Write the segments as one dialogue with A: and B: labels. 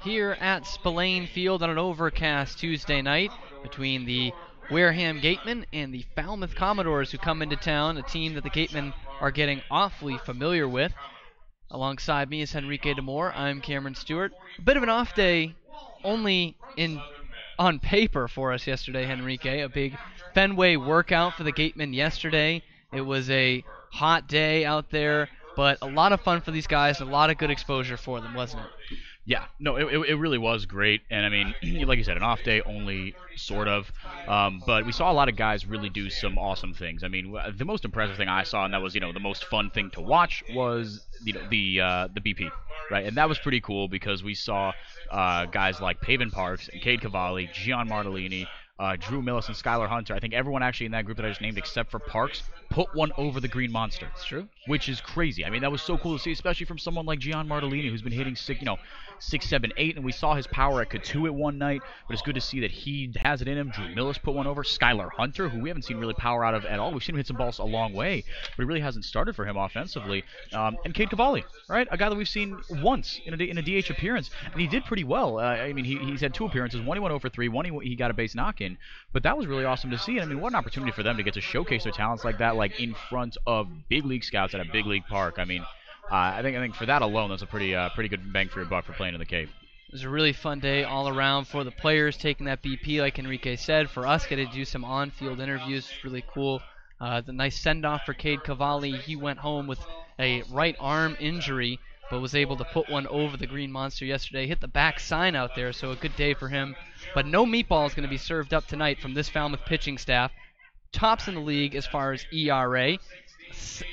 A: here at Spillane Field on an overcast Tuesday night between the Wareham Gatemen and the Falmouth Commodores, who come into town, a team that the Gatemen are getting awfully familiar with. Alongside me is Henrique Demore. I'm Cameron Stewart. A bit of an off day only on paper for us yesterday, Henrique. A big Fenway workout for the Gatemen yesterday. It was a hot day out there, but a lot of fun for these guys, a lot of good exposure for them, wasn't it?
B: Yeah, no, it really was great, and I mean, like you said, an off day only, sort of, but we saw a lot of guys really do some awesome things. I mean, the most impressive thing I saw, and that was, the most fun thing to watch, was, the BP, right, and that was pretty cool because we saw guys like Pavin Parks, Cade Cavalli, Gian Martellini, Drew Millis, and Skylar Hunter. I think everyone actually in that group that I just named, except for Parks, put one over the Green Monster.
A: It's true.
B: Which is crazy. I mean, that was so cool to see, especially from someone like Gian Martellini, who's been hitting 6, 7, 8, and we saw his power at Katuitt one night, but it's good to see that he has it in him. Drew Millis put one over. Skylar Hunter, who we haven't seen really power out of at all. We've seen him hit some balls a long way, but it really hasn't started for him offensively. And Cade Cavalli, right? A guy that we've seen once in a DH appearance, and he did pretty well. I mean, he's had 2 appearances. One he went 0 for 3, one he got a base knock-in, but that was really awesome to see. And I mean, what an opportunity for them to get to showcase their talents like that, like in front of big league scouts at a big league park. I mean, I think for that alone, that's a pretty good bang for your buck for playing in the Cape.
A: It was a really fun day all around for the players taking that BP, like Henrique said. For us, getting to do some on-field interviews, it's really cool. The nice send-off for Cade Cavalli. He went home with a right arm injury, but was able to put one over the Green Monster yesterday. Hit the back sign out there, so a good day for him. But no meatball is going to be served up tonight from this Falmouth pitching staff. Tops in the league as far as ERA,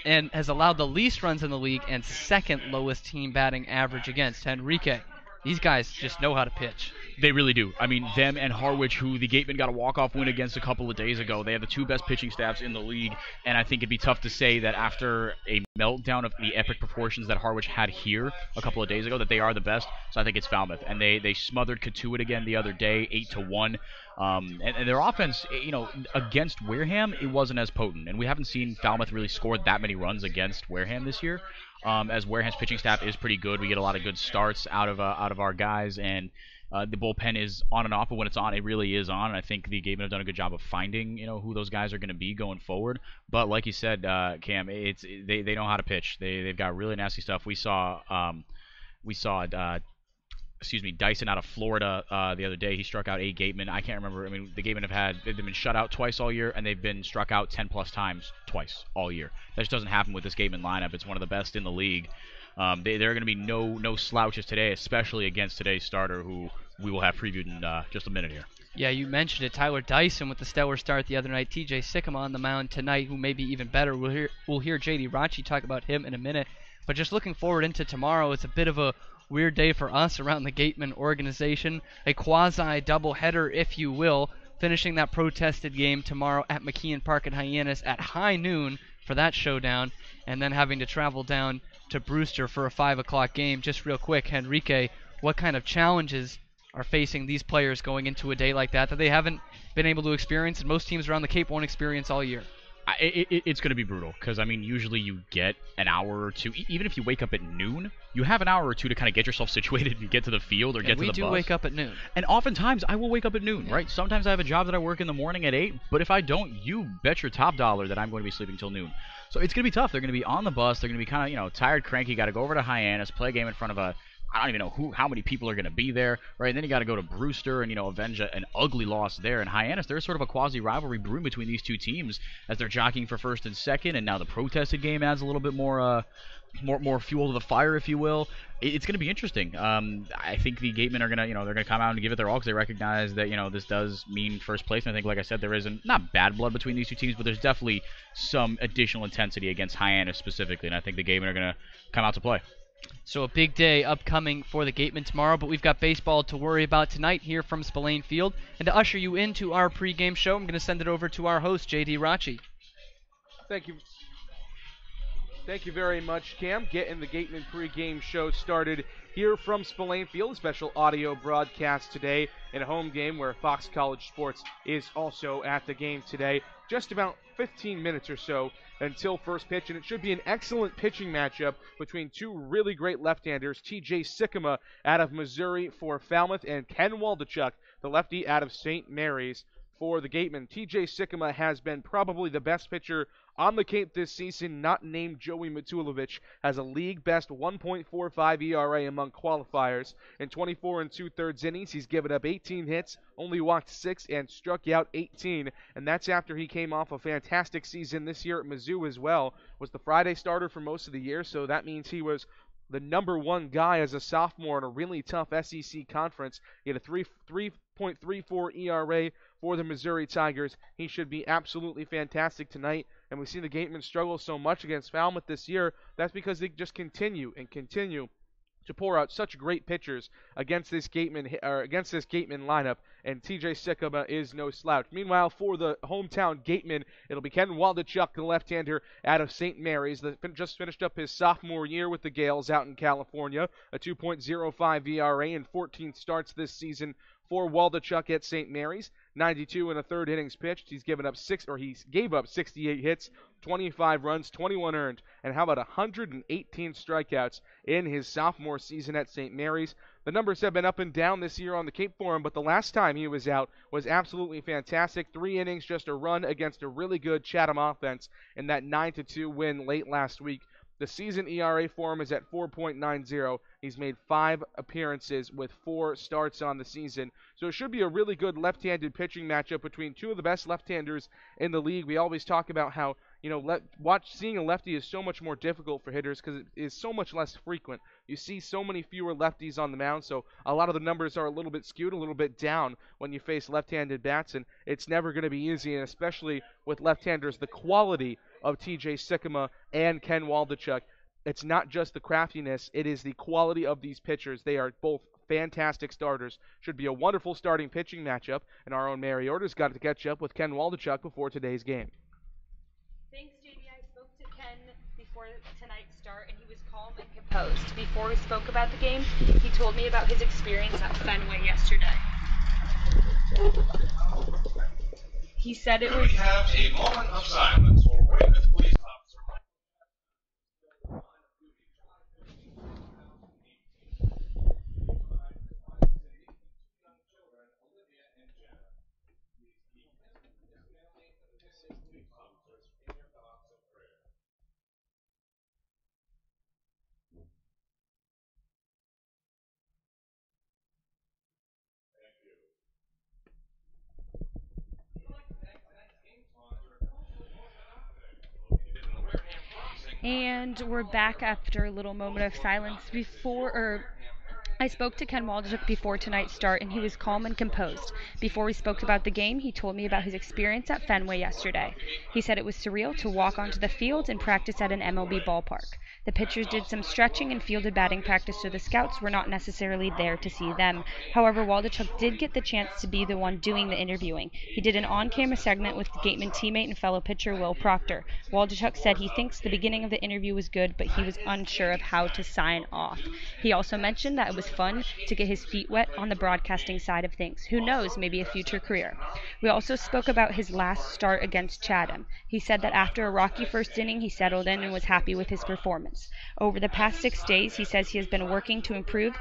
A: and has allowed the least runs in the league and second lowest team batting average against. Henrique, these guys just know how to pitch.
B: They really do. I mean, them and Harwich, who the Gatemen got a walk-off win against a couple of days ago, they have the 2 best pitching staffs in the league, and I think it'd be tough to say that after a meltdown of the epic proportions that Harwich had here a couple of days ago, that they are the best. So I think it's Falmouth, and they smothered Katuitt again the other day, 8-1. And their offense, against Wareham, it wasn't as potent, and we haven't seen Falmouth really score that many runs against Wareham this year. As Wareham's pitching staff is pretty good, we get a lot of good starts out of our guys, and the bullpen is on and off, but when it's on, it really is on. And I think the Gatemen have done a good job of finding, who those guys are going to be going forward. But like you said, Cam, they know how to pitch. They've got really nasty stuff. We saw Dyson out of Florida the other day. He struck out 8 Gatemen. I can't remember. I mean, the Gatemen they've been shut out twice all year, and they've been struck out 10+ times twice all year. That just doesn't happen with this Gatemen lineup. It's one of the best in the league. There are going to be no slouches today, especially against today's starter, who we will have previewed in just a minute here.
A: Yeah, you mentioned it. Tyler Dyson with the stellar start the other night. TJ Sikkema on the mound tonight, who may be even better. We'll hear J.D. Rachi talk about him in a minute. But just looking forward into tomorrow, it's a bit of a weird day for us around the Gatemen organization. A quasi-doubleheader, if you will, finishing that protested game tomorrow at McKeon Park at Hyannis at high noon for that showdown, and then having to travel down to Brewster for a 5 o'clock game. Just real quick, Henrique, what kind of challenges are facing these players going into a day like that they haven't been able to experience, and most teams around the Cape won't experience all year?
B: It's going to be brutal because, I mean, usually you get an hour or two. Even if you wake up at noon, you have an hour or two to kind of get yourself situated and get to the field or get to the bus.
A: We do wake up at noon.
B: And oftentimes, I will wake up at noon, right? Sometimes I have a job that I work in the morning at 8, but if I don't, you bet your top dollar that I'm going to be sleeping till noon. So it's going to be tough. They're going to be on the bus. They're going to be kind of, tired, cranky, got to go over to Hyannis, play a game in front of I don't even know how many people are going to be there, right? And then you got to go to Brewster and, avenge an ugly loss there. And Hyannis, there's sort of a quasi-rivalry brewing between these two teams as they're jockeying for first and second, and now the protested game adds a little bit more fuel to the fire, if you will. It's going to be interesting. I think the Gatemen are going to, they're going to come out and give it their all because they recognize that, this does mean first place. And I think, like I said, there isn't not bad blood between these two teams, but there's definitely some additional intensity against Hyannis specifically, and I think the Gatemen are going to come out to play.
A: So a big day upcoming for the Gatemen tomorrow, but we've got baseball to worry about tonight here from Spillane Field. And to usher you into our pregame show, I'm going to send it over to our host, J.D. Rachi.
C: Thank you. Thank you very much, Cam. Getting the Gatemen Pregame Show started here from Spillane Field. A special audio broadcast today in a home game where Fox College Sports is also at the game today. Just about 15 minutes or so until first pitch, and it should be an excellent pitching matchup between two really great left-handers, T.J. Sycamore out of Missouri for Falmouth and Ken Waldachuk, the lefty out of St. Mary's for the Gatemen. T.J. Sycamore has been probably the best pitcher on the Cape this season, not named Joey Matulovic, has a league-best 1.45 ERA among qualifiers. In 24 and 2/3 innings, he's given up 18 hits, only walked 6, and struck out 18, and that's after he came off a fantastic season this year at Mizzou as well. Was the Friday starter for most of the year, so that means he was the number one guy as a sophomore in a really tough SEC conference. He had a 3.34 ERA for the Missouri Tigers. He should be absolutely fantastic tonight. And we've seen the Gatemen struggle so much against Falmouth this year. That's because they just continue to pour out such great pitchers against this Gatemen lineup, and T.J. Sycamore is no slouch. Meanwhile, for the hometown Gatemen, it'll be Ken Waldachuk, the left-hander out of St. Mary's, that just finished up his sophomore year with the Gales out in California, a 2.05 ERA and 14 starts this season for Waldachuk at St. Mary's. 92 and a third innings pitched. He gave up 68 hits, 25 runs, 21 earned, and how about 118 strikeouts in his sophomore season at St. Mary's. The numbers have been up and down this year on the Cape for him, but the last time he was out was absolutely fantastic. 3 innings, just a run against a really good Chatham offense in that 9-2 win late last week. The season ERA for him is at 4.90. He's made 5 appearances with 4 starts on the season. So it should be a really good left-handed pitching matchup between two of the best left-handers in the league. We always talk about how, seeing a lefty is so much more difficult for hitters because it is so much less frequent. You see so many fewer lefties on the mound, so a lot of the numbers are a little bit skewed, a little bit down when you face left-handed bats, and it's never going to be easy, and especially with left-handers, the quality of T.J. Sycamore and Ken Waldachuk. It's not just the craftiness, it is the quality of these pitchers. They are both fantastic starters. Should be a wonderful starting pitching matchup, and our own Mary Order's got to catch up with Ken Waldachuk before today's game.
D: Thanks, JD. I spoke to Ken before tonight's start, and he was calm and composed. Before we spoke about the game, he told me about his experience at Fenway yesterday. He said it was...
E: We have a moment of silence for Weymouth Police Officer Mike.
D: And we're back after a little moment of silence I spoke to Ken Waldachuk before tonight's start, and he was calm and composed. Before we spoke about the game, he told me about his experience at Fenway yesterday. He said it was surreal to walk onto the field and practice at an MLB ballpark. The pitchers did some stretching and fielded batting practice, so the scouts were not necessarily there to see them. However, Waldachuk did get the chance to be the one doing the interviewing. He did an on-camera segment with Gateman teammate and fellow pitcher Will Proctor. Waldachuk said he thinks the beginning of the interview was good, but he was unsure of how to sign off. He also mentioned that it was fun to get his feet wet on the broadcasting side of things. Who knows, maybe a future career. We also spoke about his last start against Chatham. He said that after a rocky first inning, he settled in and was happy with his performance. Over the past 6 days, he says he has been working to improve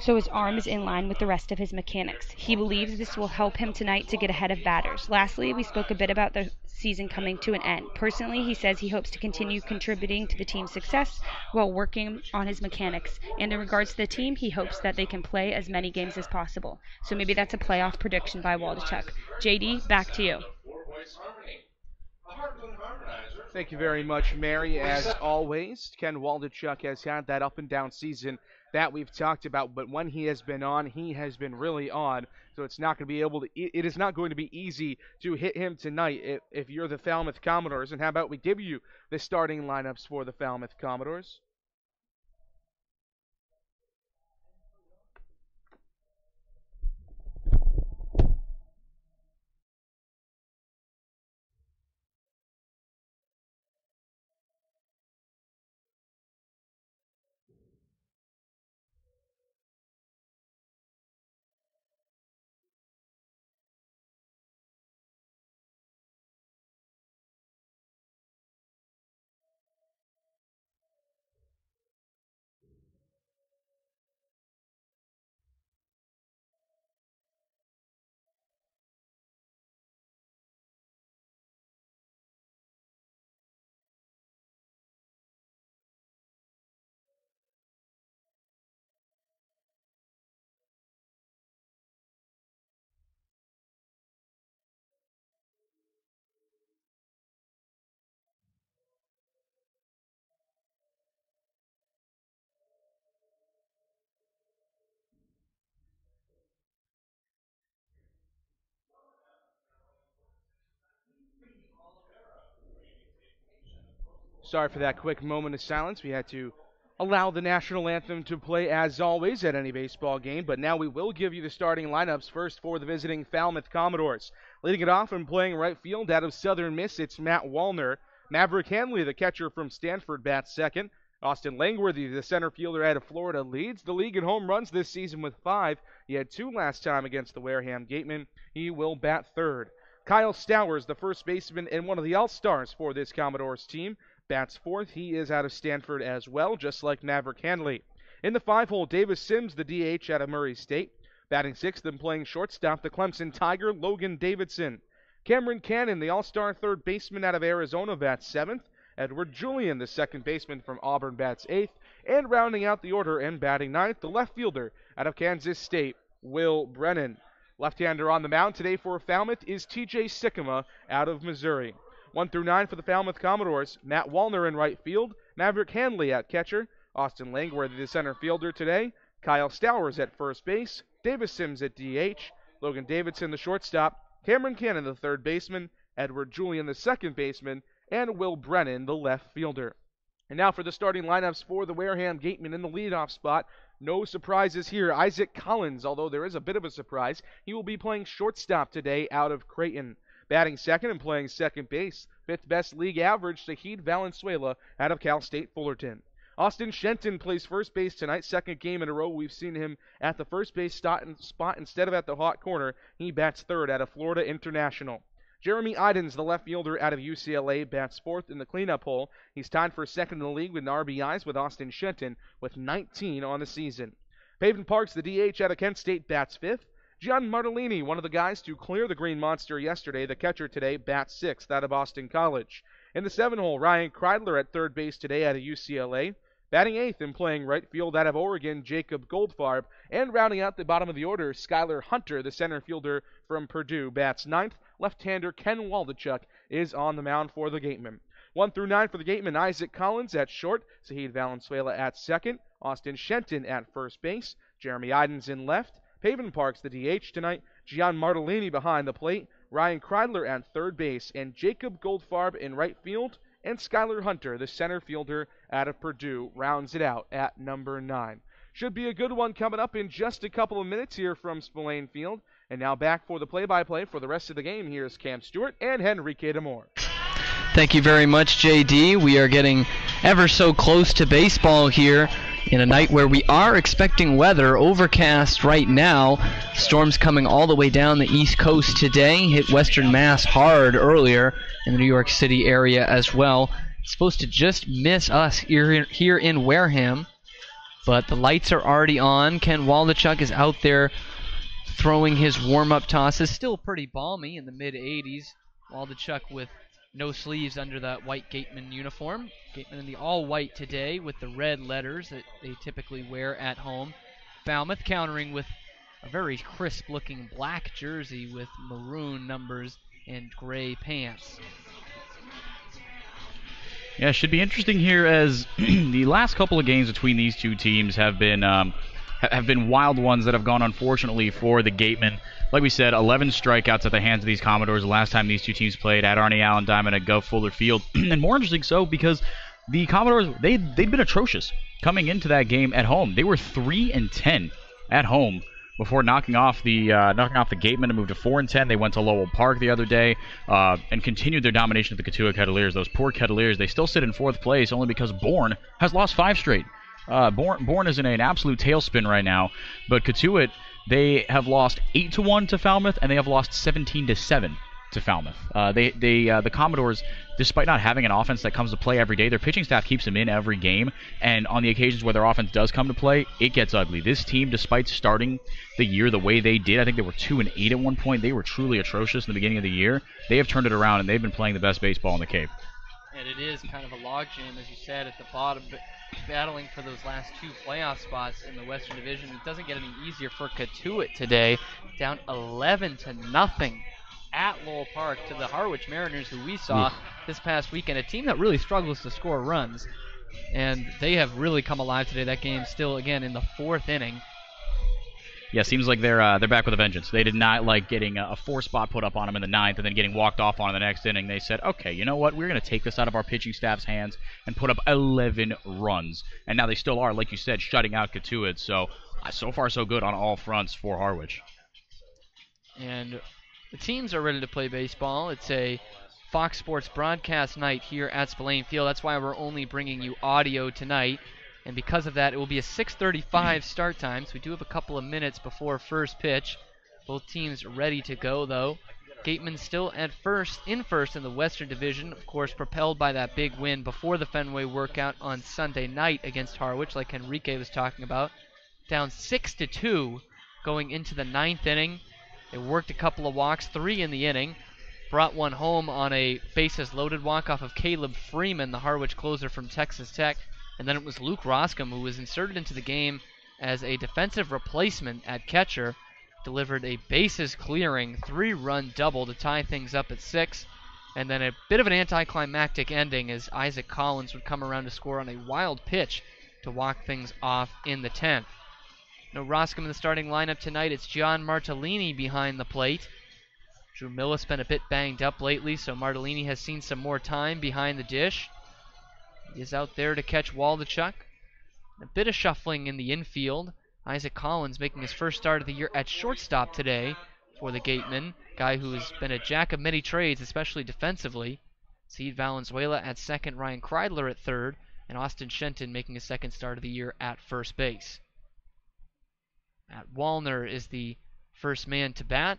D: so his arm is in line with the rest of his mechanics. He believes this will help him tonight to get ahead of batters. Lastly, we spoke a bit about the season coming to an end. Personally, he says he hopes to continue contributing to the team's success while working on his mechanics. And in regards to the team, he hopes that they can play as many games as possible. So maybe that's a playoff prediction by Waldachuk. JD, back to you.
C: Thank you very much, Mary. As always, Ken Waldachuk has had that up and down season that we've talked about, but when he has been on, he has been really on. So it's not going to be it is not going to be easy to hit him tonight if you're the Falmouth Commodores. And how about we give you the starting lineups for the Falmouth Commodores? Sorry for that quick moment of silence. We had to allow the national anthem to play as always at any baseball game, but now we will give you the starting lineups first for the visiting Falmouth Commodores. Leading it off and playing right field out of Southern Miss, it's Matt Wallner. Maverick Hanley, the catcher from Stanford, bats second. Austin Langworthy, the center fielder out of Florida, leads the league in home runs this season with 5. He had 2 last time against the Wareham Gatemen. He will bat third. Kyle Stowers, the first baseman and one of the all-stars for this Commodores team, bats fourth. He is out of Stanford as well, just like Maverick Hanley. In the 5-hole, Davis Sims, the DH out of Murray State. Batting sixth and playing shortstop, the Clemson Tiger, Logan Davidson. Cameron Cannon, the all-star third baseman out of Arizona, bats seventh. Edward Julian, the second baseman from Auburn, bats eighth. And rounding out the order and batting ninth, the left fielder out of Kansas State, Will Brennan. Left-hander on the mound today for Falmouth is TJ Sycamore out of Missouri. 1 through 9 for the Falmouth Commodores. Matt Wallner in right field. Maverick Hanley at catcher. Austin Langworthy, the center fielder today. Kyle Stowers at first base. Davis Sims at DH. Logan Davidson, the shortstop. Cameron Cannon, the third baseman. Edward Julian, the second baseman. And Will Brennan, the left fielder. And now for the starting lineups for the Wareham Gatemen in the leadoff spot. No surprises here. Isaac Collins, although there is a bit of a surprise, he will be playing shortstop today out of Creighton. Batting second and playing second base, fifth best league average, Shahid Valenzuela out of Cal State Fullerton. Austin Shenton plays first base tonight, second game in a row we've seen him at the first base spot instead of at the hot corner. He bats third out of Florida International. Jeremy Idens, the left fielder out of UCLA, bats fourth in the cleanup hole. He's tied for second in the league with RBIs with Austin Shenton with 19 on the season. Pavin Parks, the DH out of Kent State, bats fifth. Gian Martellini, one of the guys to clear the Green Monster yesterday, the catcher today, bats sixth out of Boston College. In the 7-hole, Ryan Kreidler at third base today out of UCLA. Batting eighth and playing right field out of Oregon, Jacob Goldfarb. And rounding out the bottom of the order, Skylar Hunter, the center fielder from Purdue, bats ninth. Left-hander Ken Waldachuk is on the mound for the Gatemen. 1 through 9 for the Gatemen, Isaac Collins at short, Shahid Valenzuela at second, Austin Shenton at first base, Jeremy Idens in left, Pavin Parks, the DH tonight, Gian Martellini behind the plate, Ryan Kreidler at third base, and Jacob Goldfarb in right field, and Skylar Hunter, the center fielder out of Purdue, rounds it out at number 9. Should be a good one coming up in just a couple of minutes here from Spillane Field. And now back for the play-by-play for the rest of the game. Here's Cam Stewart and Henrique Demore.
A: Thank you very much, JD. We are getting ever so close to baseball here in a night where we are expecting weather. Overcast right now. Storms coming all the way down the East Coast today. Hit Western Mass hard earlier in the New York City area as well. It's supposed to just miss us here in Wareham. But the lights are already on. Ken Waldachuk is out there throwing his warm-up tosses. Still pretty balmy in the mid-80s. Waldachuk with no sleeves under that white Gatemen uniform. Gatemen in the all-white today with the red letters that they typically wear at home. Falmouth countering with a very crisp-looking black jersey with maroon numbers and gray pants.
B: Yeah, it should be interesting here as the last couple of games between these two teams have been wild ones that have gone unfortunately for the Gatemen. Like we said, 11 strikeouts at the hands of these Commodores the last time these two teams played at Arnie Allen Diamond at Gov Fuller Field. And more interesting so because the Commodores, they'd been atrocious coming into that game at home. They were 3-10 at home before knocking off the Gatemen to move to 4-10. They went to Lowell Park the other day and continued their domination of the Katua Kettleers. Those poor Kettleers, they still sit in fourth place only because Bourne has lost 5 straight. Bourne is in an absolute tailspin right now, but Katuitt, they have lost 8-1 to Falmouth, and they have lost 17-7 to Falmouth. The Commodores, despite not having an offense that comes to play every day, their pitching staff keeps them in every game, and on the occasions where their offense does come to play, it gets ugly. This team, despite starting the year the way they did, I think they were 2-8 at one point. They were truly atrocious in the beginning of the year. They have turned it around, and they've been playing the best baseball in the Cape.
A: And it is kind of a logjam, as you said, at the bottom, but battling for those last 2 playoff spots in the Western Division. It doesn't get any easier for Katuitt today, down 11-0 at Lowell Park to the Harwich Mariners, who we saw this past weekend, a team that really struggles to score runs. And they have really come alive today. That game still, again, in the 4th inning.
B: Yeah, seems like they're back with a vengeance. They did not like getting a 4-spot put up on them in the 9th and then getting walked off on in the next inning. They said, okay, you know what? We're going to take this out of our pitching staff's hands and put up 11 runs. And now they still are, like you said, shutting out Katuitt. So far so good on all fronts for Harwich.
A: And the teams are ready to play baseball. It's a Fox Sports broadcast night here at Spillane Field. That's why we're only bringing you audio tonight. And because of that, it will be a 6:35 start time. So we do have a couple of minutes before first pitch. Both teams ready to go, though. Gatemen still in first in the Western Division, of course, propelled by that big win before the Fenway workout on Sunday night against Harwich, like Enrique was talking about. Down 6-2 going into the 9th inning. They worked a couple of walks, 3 in the inning. Brought one home on a bases-loaded walk off of Caleb Freeman, the Harwich closer from Texas Tech. And then it was Luke Roscom, who was inserted into the game as a defensive replacement at catcher, delivered a bases-clearing 3-run double to tie things up at 6. And then a bit of an anticlimactic ending as Isaac Collins would come around to score on a wild pitch to walk things off in the 10th. No Roscom in the starting lineup tonight. It's John Martellini behind the plate. Drew Millis been a bit banged up lately, so Martellini has seen some more time behind the dish. He is out there to catch Waldachuk. A bit of shuffling in the infield. Isaac Collins making his first start of the year at shortstop today for the Gatemen. Guy who's been a jack of many trades, especially defensively. Seed Valenzuela at second, Ryan Kreidler at third, and Austin Shenton making his second start of the year at first base. Matt Wallner is the first man to bat.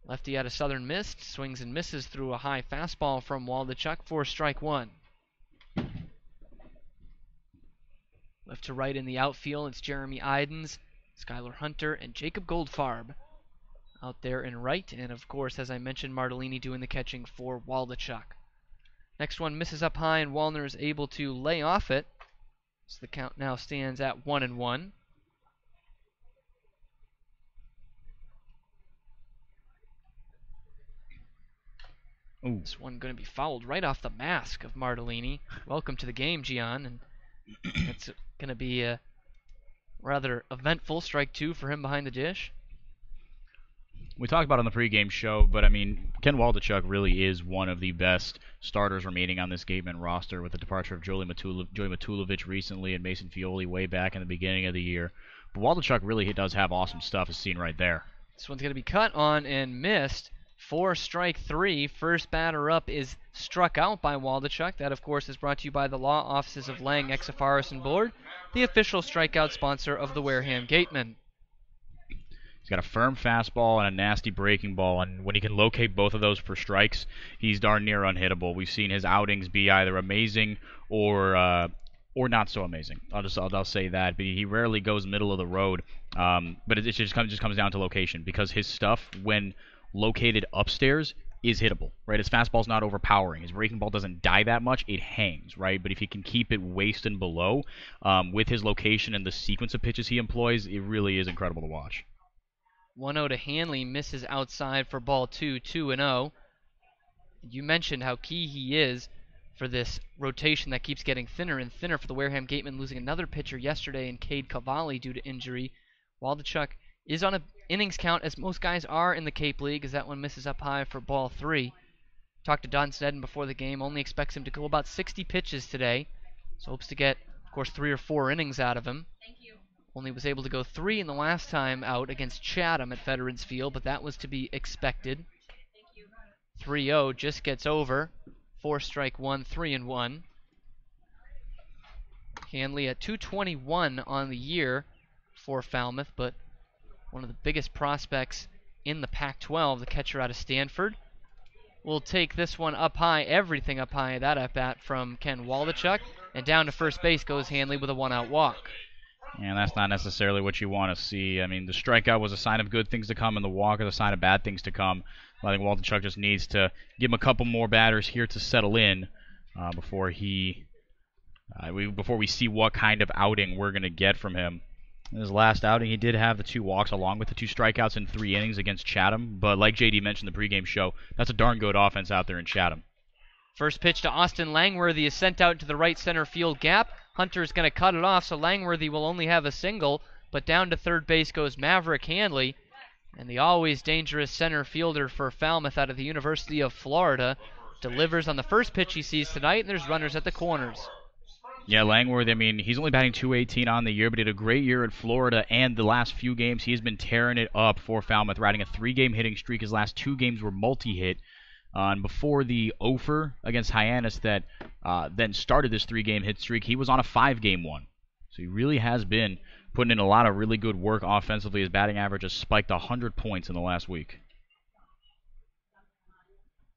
A: Lefty out of Southern Miss, swings and misses through a high fastball from Waldachuk for strike 1. Left to right in the outfield, it's Jeremy Idens, Skylar Hunter, and Jacob Goldfarb out there in right. And of course, as I mentioned, Martellini doing the catching for Waldachuk. Next one misses up high, and Wallner is able to lay off it. So the count now stands at 1-1.
B: Ooh.
A: This one going to be fouled right off the mask of Martellini. Welcome to the game, Gian. And it's going to be a rather eventful strike 2 for him behind the dish.
B: We talked about it on the pregame show, but I mean, Ken Waldachuk really is one of the best starters remaining on this Gatemen roster, with the departure of Joey Matulovic recently and Mason Fioli way back in the beginning of the year. But Waldachuk really does have awesome stuff, as seen right there.
A: This one's going to be cut on and missed for strike 3. First batter up is struck out by Waldachuk. That, of course, is brought to you by the law offices of Lang, Exafaris, and Bullard, the official strikeout sponsor of the Wareham Gatemen.
B: He's got a firm fastball and a nasty breaking ball, and when he can locate both of those for strikes, he's darn near unhittable. We've seen his outings be either amazing or not so amazing. I'll say that, but he rarely goes middle of the road. But it just comes down to location, because his stuff, when located upstairs, is hittable, right? His fastball's not overpowering. His breaking ball doesn't die that much. It hangs, right? But if he can keep it waist and below, with his location and the sequence of pitches he employs, it really is incredible to watch.
A: 1-0 to Hanley, misses outside for ball 2, 2-0. You mentioned how key he is for this rotation that keeps getting thinner and thinner for the Wareham Gatemen, losing another pitcher yesterday in Cade Cavalli due to injury. Waldachuk is on an innings count, as most guys are in the Cape League, as that one misses up high for ball 3. Talked to Don Sneddon before the game, only expects him to go about 60 pitches today, so hopes to get, of course, 3 or 4 innings out of him.
D: Thank you.
A: Only was able to go 3 in the last time out against Chatham at Veterans Field, but that was to be expected. 3-0 just gets over. 4 strike 1, 3-1. Hanley at 221 on the year for Falmouth, but one of the biggest prospects in the Pac-12, the catcher out of Stanford. Will take this one up high, everything up high, that at bat from Ken Waldachuk, and down to first base goes Hanley with a 1-out walk.
B: And that's not necessarily what you want to see. I mean, the strikeout was a sign of good things to come, and the walk is a sign of bad things to come. I think Waldachuk just needs to give him a couple more batters here to settle in before we see what kind of outing we're going to get from him. In his last outing, he did have the 2 walks along with the 2 strikeouts in 3 innings against Chatham. But like JD mentioned in the pregame show, that's a darn good offense out there in Chatham.
A: First pitch to Austin Langworthy is sent out to the right center field gap. Hunter's going to cut it off, so Langworthy will only have a single. but down to third base goes Maverick Handley, and the always dangerous center fielder for Falmouth out of the University of Florida delivers on the first pitch he sees tonight, and there's runners at the corners.
B: Yeah, Langworth, I mean, he's only batting .218 on the year, but he had a great year at Florida, and the last few games he's been tearing it up for Falmouth, riding a 3-game hitting streak. His last 2 games were multi-hit. And before the Ophir against Hyannis that then started this 3-game hit streak, he was on a 5-game one. So he really has been putting in a lot of really good work offensively. His batting average has spiked 100 points in the last week.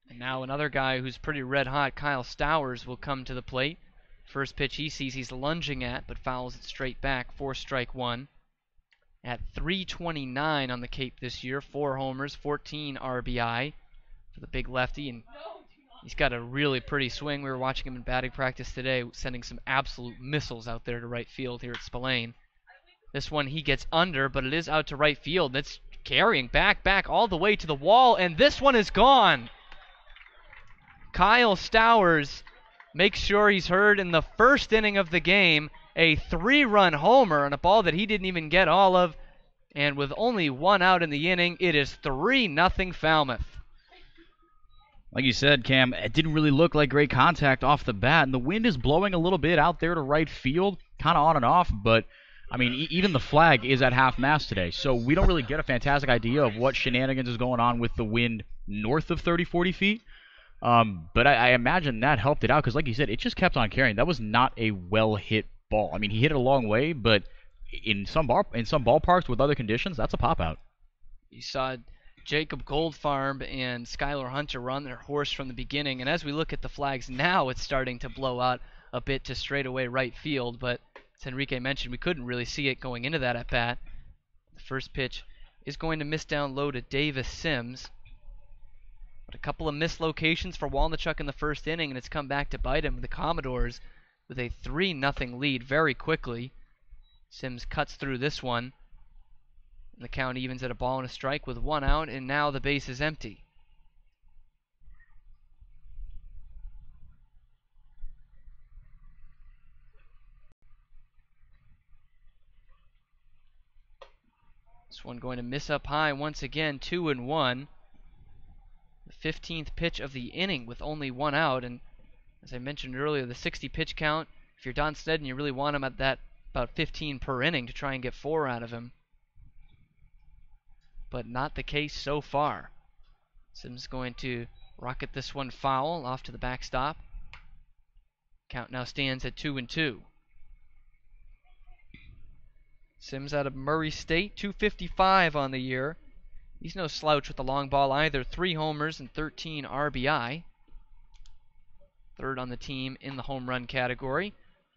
A: And now another guy who's pretty red hot, Kyle Stowers, will come to the plate. First pitch he sees he's lunging at, but fouls it straight back for strike one. At .329 on the Cape this year, 4 homers, 14 RBI for the big lefty, and he's got a really pretty swing. We were watching him in batting practice today, sending some absolute missiles out there to right field here at Spillane. This one he gets under, but it is out to right field. It's carrying back all the way to the wall, and this one is gone. Kyle Stowers makes sure he's heard in the first inning of the game, a 3-run homer on a ball that he didn't even get all of, and with only 1 out in the inning, it is 3-0 Falmouth.
B: Like you said, Cam, it didn't really look like great contact off the bat, and the wind is blowing a little bit out there to right field, kind of on and off, but I mean, even the flag is at half-mast today, so we don't really get a fantastic idea of what shenanigans is going on with the wind north of 30, 40 feet. But I imagine that helped it out because, like you said, it just kept on carrying. That was not a well-hit ball. I mean, he hit it a long way, but in some ballparks with other conditions, that's a pop-out.
A: You saw Jacob Goldfarb and Skylar Hunter run their horse from the beginning, and as we look at the flags now, it's starting to blow out a bit to straightaway right field, but as Enrique mentioned, we couldn't really see it going into that at-bat. The first pitch is going to miss down low to Davis Sims. But a couple of missed locations for Wallner in the first inning, and it's come back to bite him. The Commodores with a 3-0 lead very quickly. Sims cuts through this one. And the count evens at a ball and a strike with 1 out, and now the base is empty. This one going to miss up high once again, 2-1. The 15th pitch of the inning with only 1 out, and as I mentioned earlier, the 60 pitch count, if you're Don Sneddon, you really want him at that about 15 per inning to try and get 4 out of him. But not the case so far. Sims going to rocket this one foul off to the backstop. Count now stands at 2-2. Sims out of Murray State, 255 on the year. He's no slouch with the long ball either. 3 homers and 13 RBI. Third on the team in the home run category.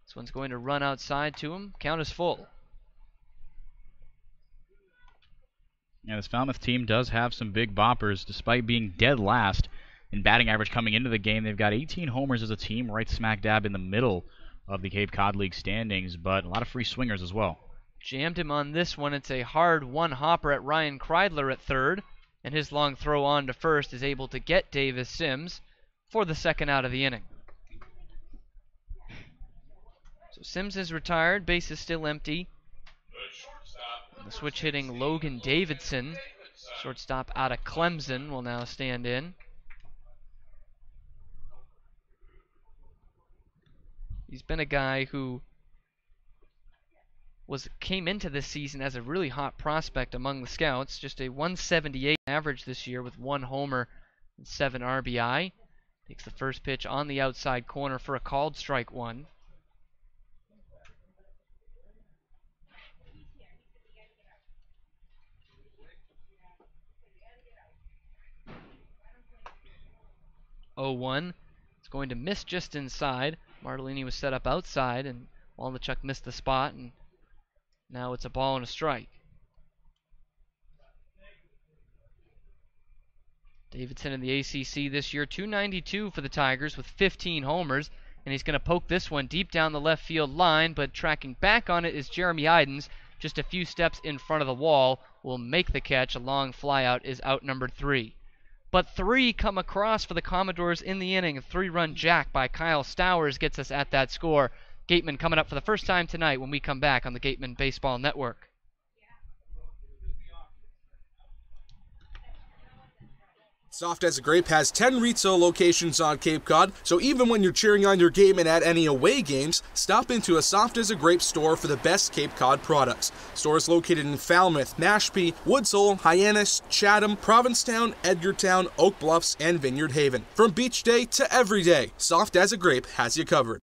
A: This one's going to run outside to him. Count is full.
B: Yeah, this Falmouth team does have some big boppers, despite being dead last in batting average coming into the game. They've got 18 homers as a team, right smack dab in the middle of the Cape Cod League standings, but a lot of free swingers as well.
A: Jammed him on this one. It's a hard one-hopper at Ryan Kreidler at third, and his long throw on to first is able to get Davis Sims for the 2nd out of the inning. So Sims is retired, base is still empty. The switch hitting Logan Davidson, shortstop out of Clemson, will now stand in. He's been a guy who came into this season as a really hot prospect among the scouts. Just a 178 average this year with 1 homer and 7 RBI. Takes the first pitch on the outside corner for a called strike 1. It's going to miss just inside. Martellini was set up outside, and Wallner missed the spot, and now it's a ball and a strike. Davidson in the ACC this year, 292 for the Tigers with 15 homers, and he's going to poke this one deep down the left field line, but tracking back on it is Jeremy Idens, just a few steps in front of the wall, will make the catch. A long flyout is out number 3. But 3 come across for the Commodores in the inning. A 3-run jack by Kyle Stowers gets us at that score. Gatemen coming up for the first time tonight when we come back on the Gatemen Baseball Network.
F: Soft as a Grape has 10 retail locations on Cape Cod, so even when you're cheering on your Gatemen at any away games, stop into a Soft as a Grape store for the best Cape Cod products. Stores located in Falmouth, Mashpee, Woods Hole, Hyannis, Chatham, Provincetown, Edgartown, Oak Bluffs, and Vineyard Haven. From beach day to every day, Soft as a Grape has you covered.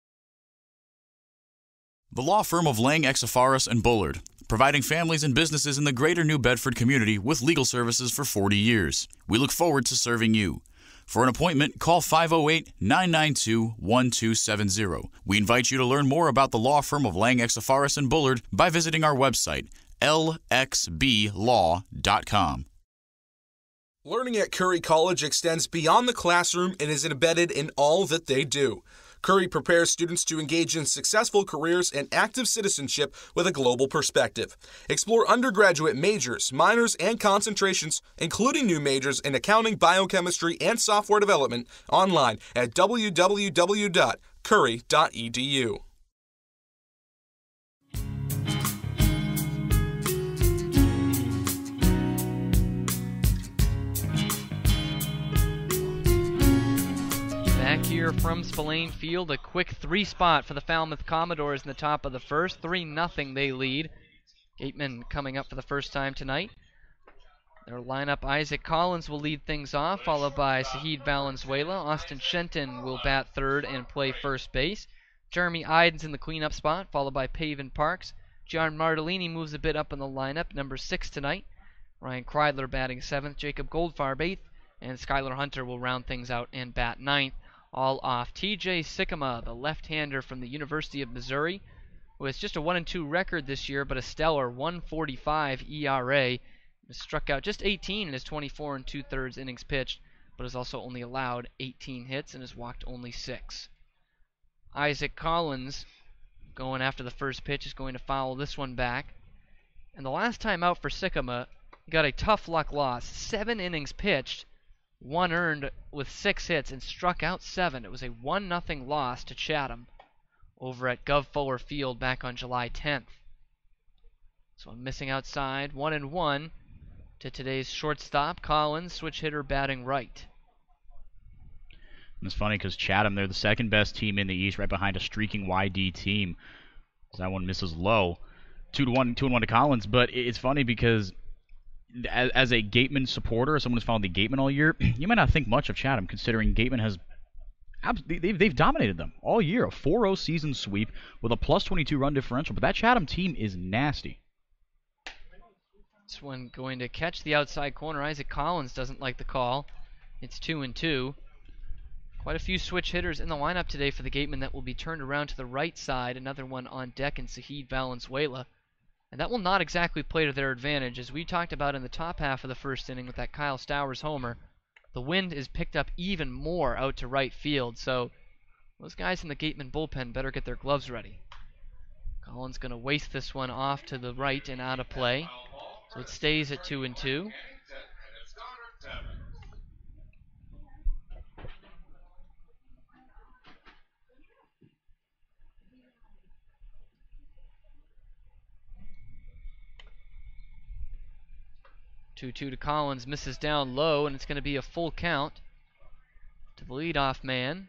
G: The law firm of Lang, Exafaris & Bullard, providing families and businesses in the greater New Bedford community with legal services for 40 years. We look forward to serving you. For an appointment, call 508-992-1270. We invite you to learn more about the law firm of Lang, Exafaris & Bullard by visiting our website, lxblaw.com.
F: Learning at Curry College extends beyond the classroom and is embedded in all that they do. Curry prepares students to engage in successful careers and active citizenship with a global perspective. Explore undergraduate majors, minors, and concentrations, including new majors in accounting, biochemistry, and software development, online at www.curry.edu.
A: Back here from Spillane Field, a quick 3-spot for the Falmouth Commodores in the top of the first. 3-0 they lead. Gatemen coming up for the first time tonight. Their lineup, Isaac Collins will lead things off, followed by Sahid Valenzuela. Austin Shenton will bat third and play first base. Jeremy Idens in the cleanup spot, followed by Paven Parks. John Martellini moves a bit up in the lineup, number 6 tonight. Ryan Kreidler batting 7th, Jacob Goldfarb 8th, and Skylar Hunter will round things out and bat 9th. All off TJ Sikkema, the left-hander from the University of Missouri, who has just a 1-2 record this year, but a stellar 1.45 ERA. He struck out just 18 in his 24 2/3 innings pitched, but has also only allowed 18 hits and has walked only 6. Isaac Collins, going after the first pitch, is going to foul this one back. And the last time out for Sikkema, he got a tough luck loss. 7 innings pitched, 1 earned with 6 hits, and struck out 7. It was a 1-0 loss to Chatham over at Gov Fuller Field back on July 10th. So I'm missing outside, 1-1 to today's shortstop. Collins, switch hitter, batting right.
B: And it's funny because Chatham, they're the second best team in the East, right behind a streaking YD team. That one misses low. 2-1 to Collins, but it's funny because as a Gatemen supporter, or someone who's followed the Gatemen all year, you might not think much of Chatham, considering Gatemen has they've dominated them all year. A 4-0 season sweep with a plus 22 run differential, but that Chatham team is nasty.
A: This one going to catch the outside corner. Isaac Collins doesn't like the call. It's 2-2. Quite a few switch hitters in the lineup today for the Gatemen that will be turned around to the right side. Another one on deck in Sahid Valenzuela. And that will not exactly play to their advantage. As we talked about in the top half of the first inning with that Kyle Stowers homer, the wind is picked up even more out to right field. So those guys in the Gatemen bullpen better get their gloves ready. Collins going to waste this one off to the right and out of play. So it stays at 2-2. 2-2 to Collins, misses down low, and it's going to be a full count to the leadoff man.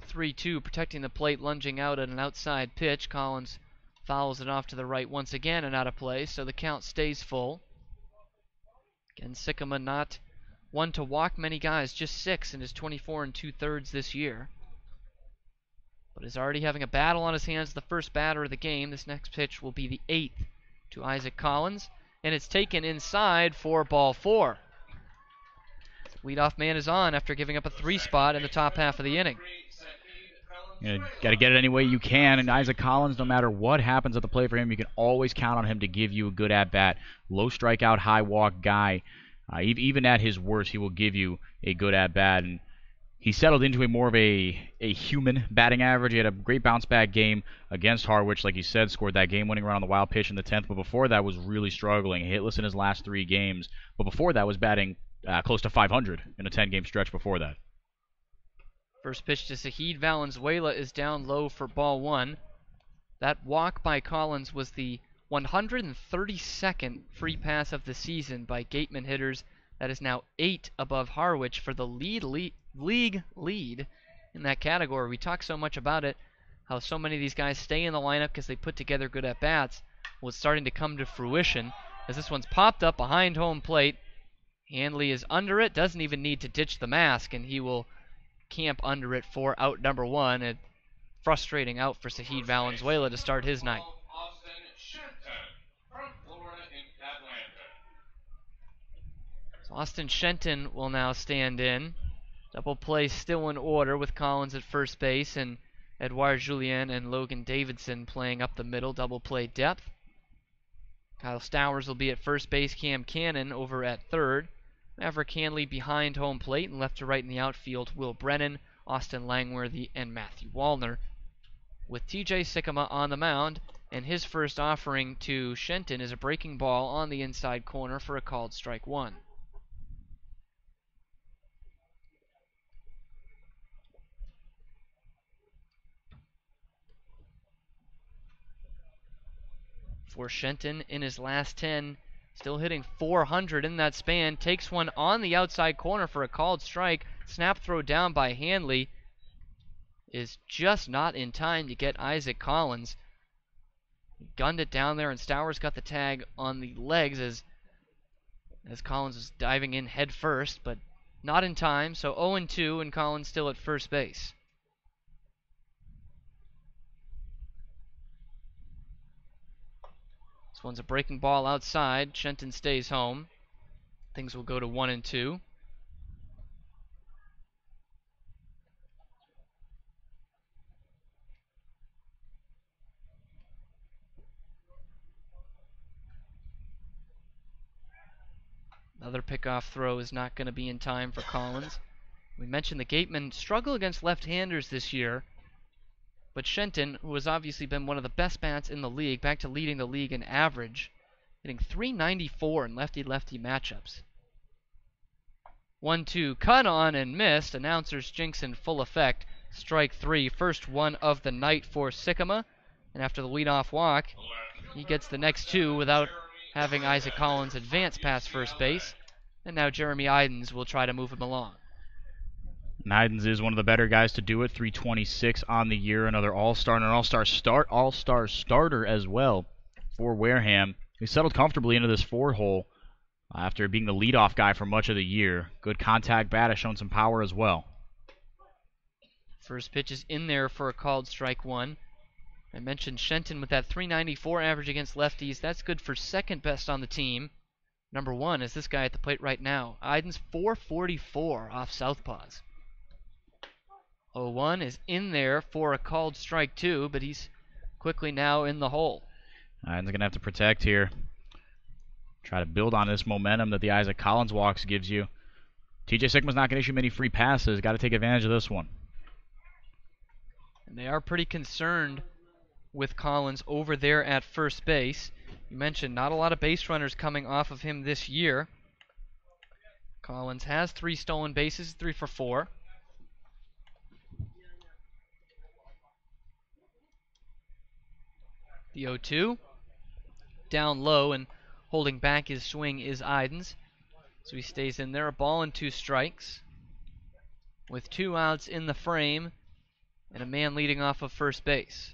A: (3-2), protecting the plate, lunging out at an outside pitch. Collins fouls it off to the right once again and out of play, so the count stays full. Again, Sikkema not one to walk many guys, just 6 in his 24 2/3 this year. But is already having a battle on his hands, the first batter of the game. This next pitch will be the 8th to Isaac Collins, and it's taken inside for ball 4. Leadoff man is on after giving up a 3 spot in the top half of the inning.
B: Got to get it any way you can, and Isaac Collins, no matter what happens at the plate for him, you can always count on him to give you a good at-bat. Low strikeout, high walk guy. Even at his worst, he will give you a good at-bat. And he settled into a more of a human batting average. He had a great bounce-back game against Harwich, like you said, scored that game-winning run on the wild pitch in the 10th. But before that was really struggling, hitless in his last 3 games. But before that was batting close to 500 in a 10-game stretch before that.
A: First pitch to Zahid Valenzuela is down low for ball one. That walk by Collins was the 132nd free pass of the season by Gatemen hitters. That is now 8 above Harwich for the league lead in that category. We talk so much about it, how so many of these guys stay in the lineup because they put together good at-bats. Well, it's starting to come to fruition as this one's popped up behind home plate. Hanley is under it, doesn't even need to ditch the mask, and he will camp under it for out number one. A frustrating out for Zahid Valenzuela to start his night. So Austin Shenton will now stand in. Double play still in order with Collins at first base and Edouard Julien and Logan Davidson playing up the middle. Double play depth. Kyle Stowers will be at first base. Cam Cannon over at third. Maverick Hanley behind home plate, and left to right in the outfield, Will Brennan, Austin Langworthy, and Matthew Wallner. With TJ Sycamore on the mound, and his first offering to Shenton is a breaking ball on the inside corner for a called strike one. For Shenton in his last 10, still hitting 400 in that span. Takes one on the outside corner for a called strike. Snap throw down by Hanley is just not in time to get Isaac Collins. He gunned it down there, and Stowers got the tag on the legs as Collins was diving in head first, but not in time. So 0-2, and Collins still at first base. This one's a breaking ball outside. Shenton stays home. Things will go to 1-2. Another pickoff throw is not going to be in time for Collins. We mentioned the Gatemen struggle against left-handers this year, but Shenton, who has obviously been one of the best bats in the league, back to leading the league in average, hitting .394 in lefty-lefty matchups. 1-2, cut on and missed. Announcers jinx in full effect. Strike three, first one of the night for Sycamore. And after the leadoff walk, he gets the next two without having Isaac Collins advance past first base. And now Jeremy Idens will try to move him along.
B: And Idens is one of the better guys to do it. 326 on the year, another all-star and an all-star starter as well for Wareham. He settled comfortably into this four-hole after being the leadoff guy for much of the year. Good contact bat, has shown some power as well.
A: First pitch is in there for a called strike one. I mentioned Shenton with that .394 average against lefties. That's good for second best on the team. Number one is this guy at the plate right now. Idens .444 off southpaws. 0-1 is in there for a called strike two, but he's quickly now in the hole.
B: Idens going to have to protect here. Try to build on this momentum that the Isaac Collins walks gives you. TJ Sycamore's not going to issue many free passes. Got to take advantage of this one.
A: And they are pretty concerned with Collins over there at first base. You mentioned not a lot of base runners coming off of him this year. Collins has 3 stolen bases, 3 for 4. The 0-2. Down low and holding back his swing is Idens. So he stays in there. A ball and 2 strikes. With 2 outs in the frame and a man leading off of first base.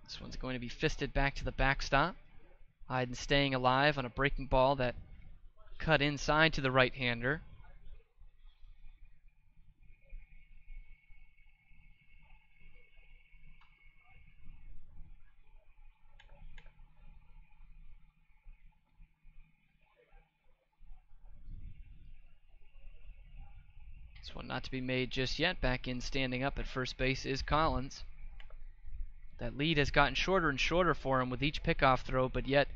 A: This one's going to be fisted back to the backstop. Idens staying alive on a breaking ball that cut inside to the right-hander. This one not to be made just yet. Back in standing up at first base is Collins. That lead has gotten shorter and shorter for him with each pickoff throw, but yet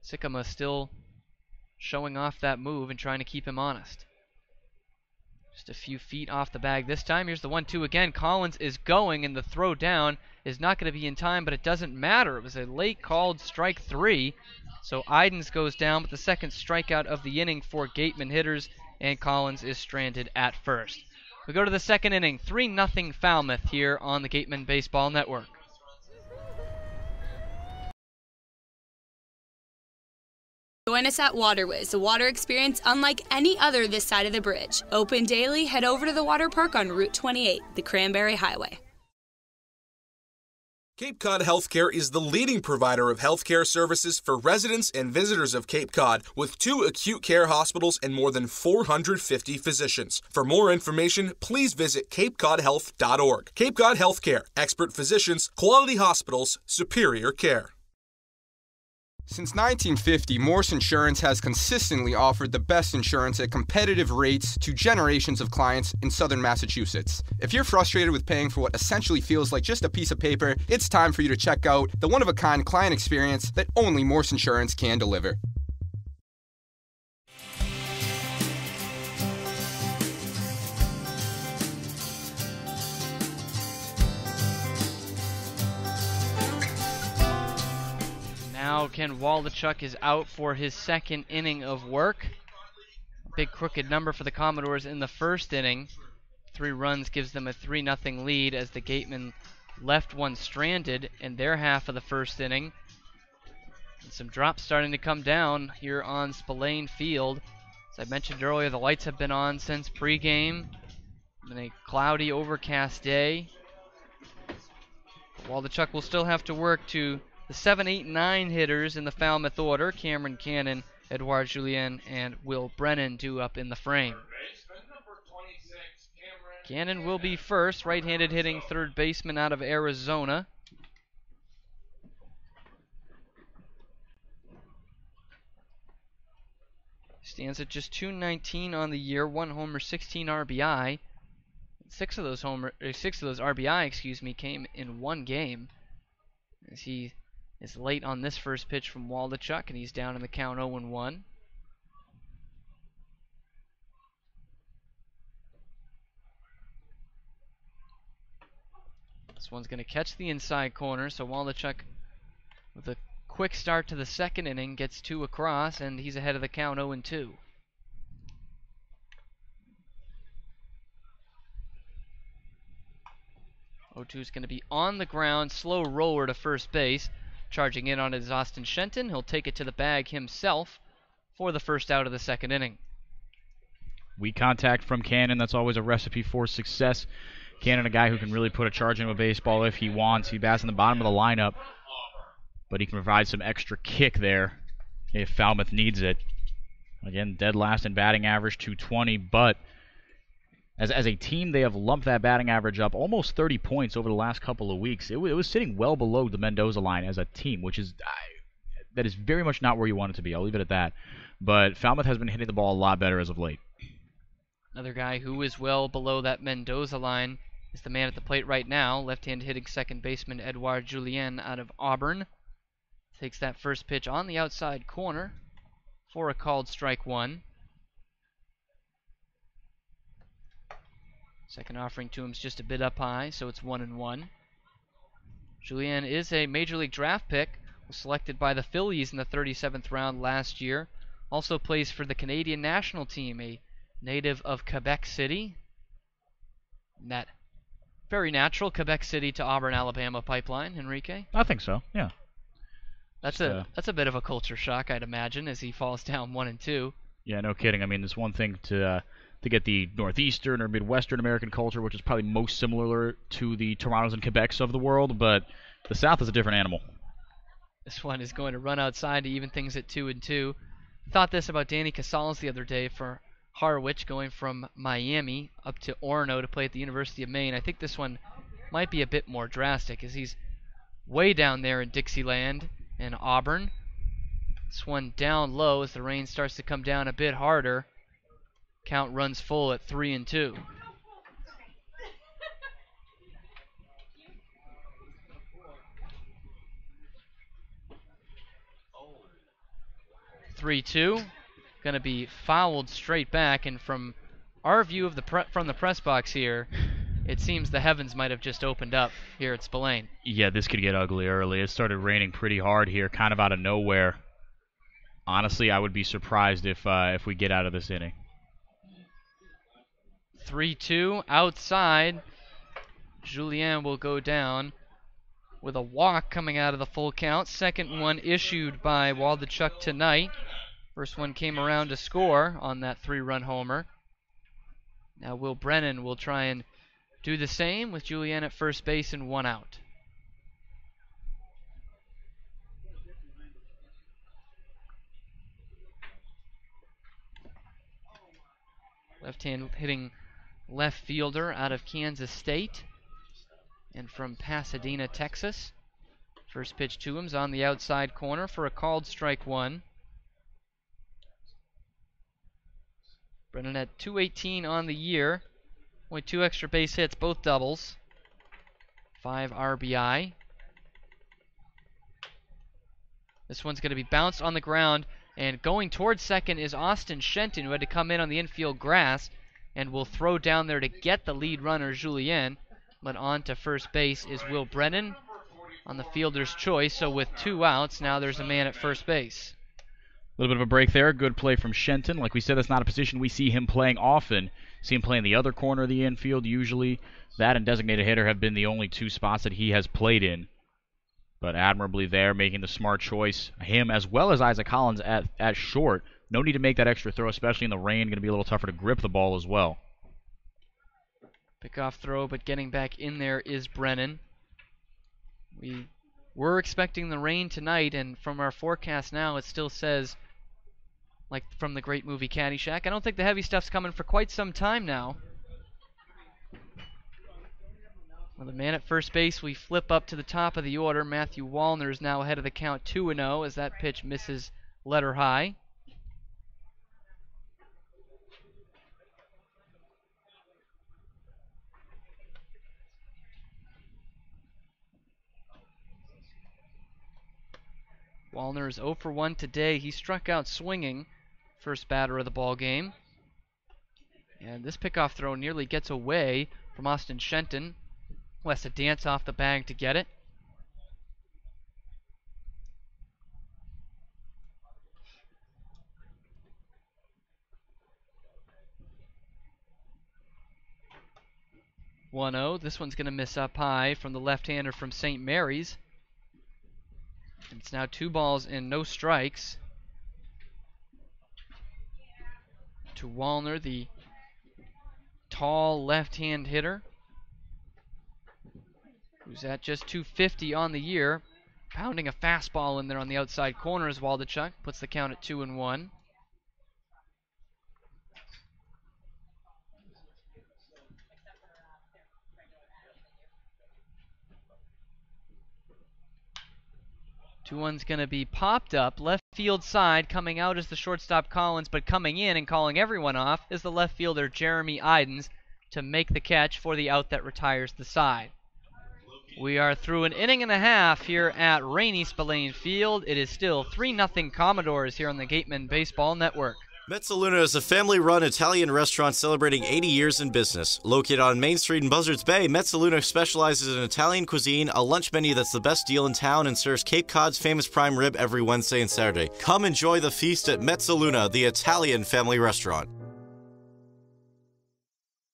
A: Sycamore still showing off that move and trying to keep him honest. Just a few feet off the bag this time. Here's the 1-2 again. Collins is going, and the throw down is not going to be in time, but it doesn't matter. It was a late called strike 3. So Idens goes down with the second strikeout of the inning for Gatemen hitters, and Collins is stranded at first. We go to the second inning, 3-0 Falmouth here on the Gatemen Baseball Network.
H: Join us at Waterways, a water experience unlike any other this side of the bridge. Open daily, head over to the water park on Route 28, the Cranberry Highway.
F: Cape Cod Healthcare is the leading provider of healthcare services for residents and visitors of Cape Cod, with 2 acute care hospitals and more than 450 physicians. For more information, please visit capecodhealth.org. Cape Cod Healthcare, expert physicians, quality hospitals, superior care.
I: Since 1950, Morse Insurance has consistently offered the best insurance at competitive rates to generations of clients in southern Massachusetts. If you're frustrated with paying for what essentially feels like just a piece of paper, it's time for you to check out the one-of-a-kind client experience that only Morse Insurance can deliver.
A: Now Ken Waldachuk is out for his second inning of work. Big crooked number for the Commodores in the first inning. 3 runs gives them a 3-0 lead as the Gatemen left one stranded in their half of the first inning. And some drops starting to come down here on Spillane Field. As I mentioned earlier, the lights have been on since pregame. Been a cloudy, overcast day. Waldachuk will still have to work to the 7, 8, 9 hitters in the Falmouth order. Cameron Cannon, Edouard Julien, and Will Brennan due up in the frame. Cannon will be first, right-handed hitting third baseman out of Arizona. Stands at just .219 on the year, 1 homer, 16 RBI. 6 of those RBI, came in one game. As he is late on this first pitch from Waldachuk, and he's down in the count 0-1. This one's going to catch the inside corner, so Waldachuk, with a quick start to the second inning, gets 2 across, and he's ahead of the count 0-2. O2 is going to be on the ground, slow roller to first base. Charging in on it is Austin Shenton. He'll take it to the bag himself for the first out of the second inning.
B: Weak contact from Cannon. That's always a recipe for success. Cannon, a guy who can really put a charge into a baseball if he wants. He bats in the bottom of the lineup, but he can provide some extra kick there if Falmouth needs it. Again, dead last in batting average, .220, but as a team, they have lumped that batting average up almost 30 points over the last couple of weeks. It was sitting well below the Mendoza line as a team, which is that is very much not where you want it to be. I'll leave it at that. But Falmouth has been hitting the ball a lot better as of late.
A: Another guy who is well below that Mendoza line is the man at the plate right now, left-hand hitting second baseman Edouard Julien out of Auburn. Takes that first pitch on the outside corner for a called strike 1. Second offering to him is just a bit up high, so it's 1-1. Julien is a Major League draft pick, was selected by the Phillies in the 37th round last year. Also plays for the Canadian national team, a native of Quebec City. And that very natural Quebec City to Auburn, Alabama pipeline, Enrique.
B: I think so, yeah.
A: That's a bit of a culture shock, I'd imagine, as he falls down 1-2.
B: Yeah, no kidding. I mean, it's one thing to get the Northeastern or Midwestern American culture, which is probably most similar to the Torontos and Quebecs of the world, but the South is a different animal.
A: This one is going to run outside to even things at 2-2. Thought this about Danny Casales the other day for Harwich, going from Miami up to Orono to play at the University of Maine. I think this one might be a bit more drastic, as he's way down there in Dixieland and Auburn. This one down low as the rain starts to come down a bit harder. Count runs full at 3-2. 3-2. Going to be fouled straight back, and from our view of from the press box here, it seems the heavens might have just opened up here at Spillane.
B: Yeah, this could get ugly early. It started raining pretty hard here, kind of out of nowhere. Honestly, I would be surprised if we get out of this inning.
A: 3-2 outside. Julien will go down with a walk coming out of the full count. Second one issued by Waldachuk tonight. First one came around to score on that 3-run homer. Now Will Brennan will try and do the same with Julien at first base and 1 out. Left-hand hitting left fielder out of Kansas State and from Pasadena, Texas. First pitch to him's on the outside corner for a called strike 1. Brennan at .218 on the year. Only 2 extra base hits, both doubles. 5 RBI. This one's going to be bounced on the ground, and going towards second is Austin Shenton, who had to come in on the infield grass and will throw down there to get the lead runner, Julien. But on to first base is Will Brennan on the fielder's choice. So with 2 outs, now there's a man at first base.
B: A little bit of a break there. Good play from Shenton. Like we said, that's not a position we see him playing often. See him play in the other corner of the infield usually. That and designated hitter have been the only 2 spots that he has played in. But admirably there, making the smart choice. Him as well as Isaac Collins at short. No need to make that extra throw, especially in the rain. Going to be a little tougher to grip the ball as well.
A: Pickoff throw, but getting back in there is Brennan. We were expecting the rain tonight, and from our forecast now, it still says, like from the great movie Caddyshack, I don't think the heavy stuff's coming for quite some time now. With a man at first base, we flip up to the top of the order. Matthew Wallner is now ahead of the count 2-0 as that pitch misses letter high. Wallner is 0 for 1 today. He struck out swinging, first batter of the ball game. And this pickoff throw nearly gets away from Austin Shenton, who has to dance off the bag to get it. This one's going to miss up high from the left-hander from St. Mary's. And it's now 2 balls and no strikes to Wallner, the tall left-hand hitter, who's at just .250 on the year, pounding a fastball in there on the outside corner as Waldachuk puts the count at 2-1. Two one's going to be popped up. Left field side, coming out is the shortstop Collins, but coming in and calling everyone off is the left fielder Jeremy Idens to make the catch for the out that retires the side. We are through an inning and a half here at rainy Spillane Field. It is still 3-0 Commodores here on the Gatemen Baseball Network.
J: Mezzaluna is a family-run Italian restaurant celebrating 80 years in business. Located on Main Street in Buzzards Bay, Mezzaluna specializes in Italian cuisine, a lunch menu that's the best deal in town, and serves Cape Cod's famous prime rib every Wednesday and Saturday. Come enjoy the feast at Mezzaluna, the Italian family restaurant.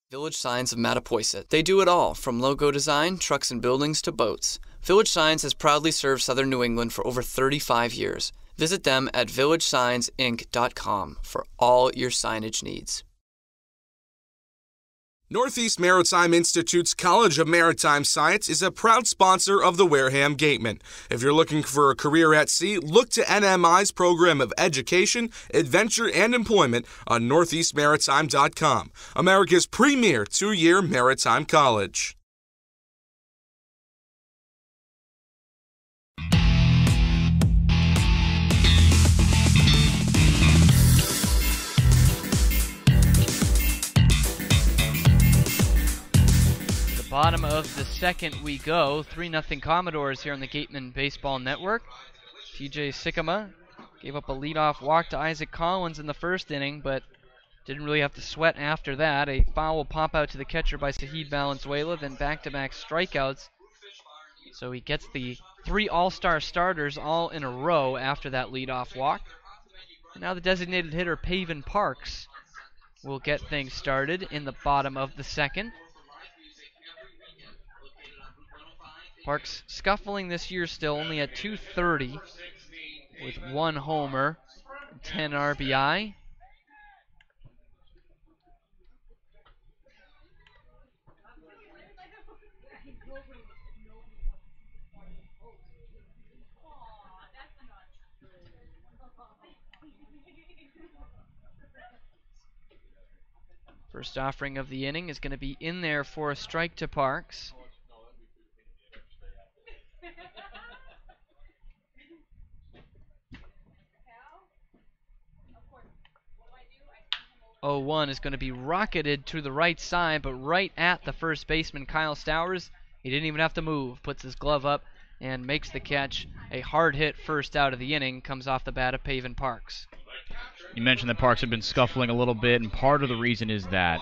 K: Village Signs of Mattapoisett. They do it all, from logo design, trucks and buildings, to boats. Village Signs has proudly served southern New England for over 35 years. Visit them at villagesigns.inc.com for all your signage needs.
F: Northeast Maritime Institute's College of Maritime Science is a proud sponsor of the Wareham Gatemen. If you're looking for a career at sea, look to NMI's program of education, adventure, and employment on northeastmaritime.com, America's premier 2-year maritime college.
A: Bottom of the second we go. 3-0 Commodores here on the Gatemen Baseball Network. TJ Sikkema gave up a leadoff walk to Isaac Collins in the first inning, but Didn't really have to sweat after that. A foul will pop out to the catcher by Sahid Valenzuela, then back-to-back strikeouts. So he gets the 3 all-star starters all in a row after that leadoff walk. And now the designated hitter, Paven Parks, will get things started in the bottom of the second. Parks scuffling this year still, only at .230 with 1 homer, 10 RBI. First offering of the inning is going to be in there for a strike to Parks. 0-1 is going to be rocketed to the right side, but right at the first baseman, Kyle Stowers. He didn't even have to move. Puts his glove up and makes the catch. A hard hit first out of the inning comes off the bat of Paven Parks.
B: You mentioned that Parks had been scuffling a little bit, and part of the reason is that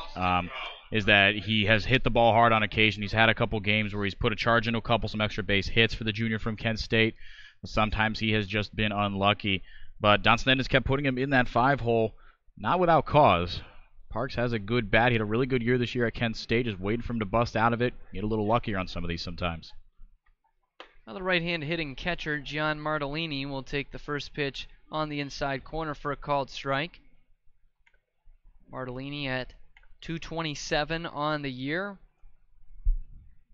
B: he has hit the ball hard on occasion. He's had a couple games where he's put a charge into some extra base hits for the junior from Kent State. Sometimes he has just been unlucky. But Don Sneddon has kept putting him in that 5-hole, not without cause. Parks has a good bat. He had a really good year this year at Kent State, just waiting for him to bust out of it. Get a little luckier on some of these sometimes.
A: Now the right-hand hitting catcher, Gian Martellini, will take the first pitch on the inside corner for a called strike. Martellini at .227 on the year.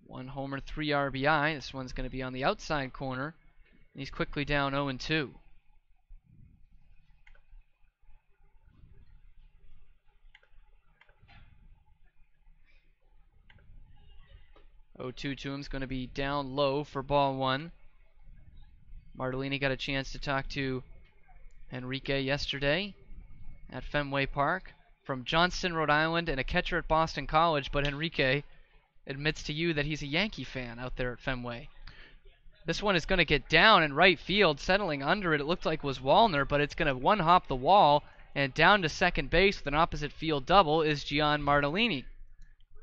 A: 1 homer, 3 RBI. This one's going to be on the outside corner. And he's quickly down 0-2. To him is going to be down low for ball 1. Martellini got a chance to talk to Enrique yesterday at Fenway Park from Johnston, Rhode Island, and a catcher at Boston College, but Enrique admits to you that he's a Yankee fan out there at Fenway. This one is going to get down in right field, settling under it. It looked like was Wallner, but it's going to one-hop the wall, and down to second base with an opposite field double is Gian Martellini.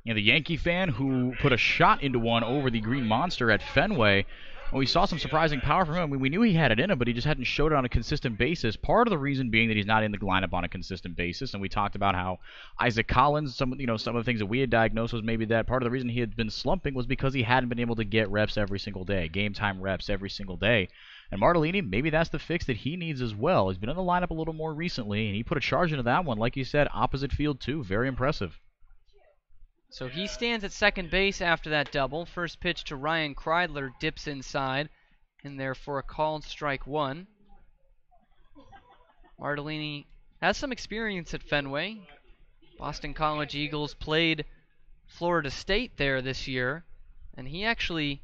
B: The Yankee fan who put a shot into one over the Green Monster at Fenway. Well, we saw some surprising power from him. I mean, we knew he had it in him, but he just hadn't showed it on a consistent basis. Part of the reason being that he's not in the lineup on a consistent basis, and we talked about how Isaac Collins, some of the things that we had diagnosed was maybe that part of the reason he had been slumping was because he hadn't been able to get reps every single day, game time reps every single day. And Martellini, maybe that's the fix that he needs as well. He's been in the lineup a little more recently, and he put a charge into that one, like you said, opposite field too. Very impressive.
A: So he stands at second base after that double. First pitch to Ryan Kreidler dips inside, in there for a called strike 1. Martellini has some experience at Fenway. Boston College Eagles played Florida State there this year, and he actually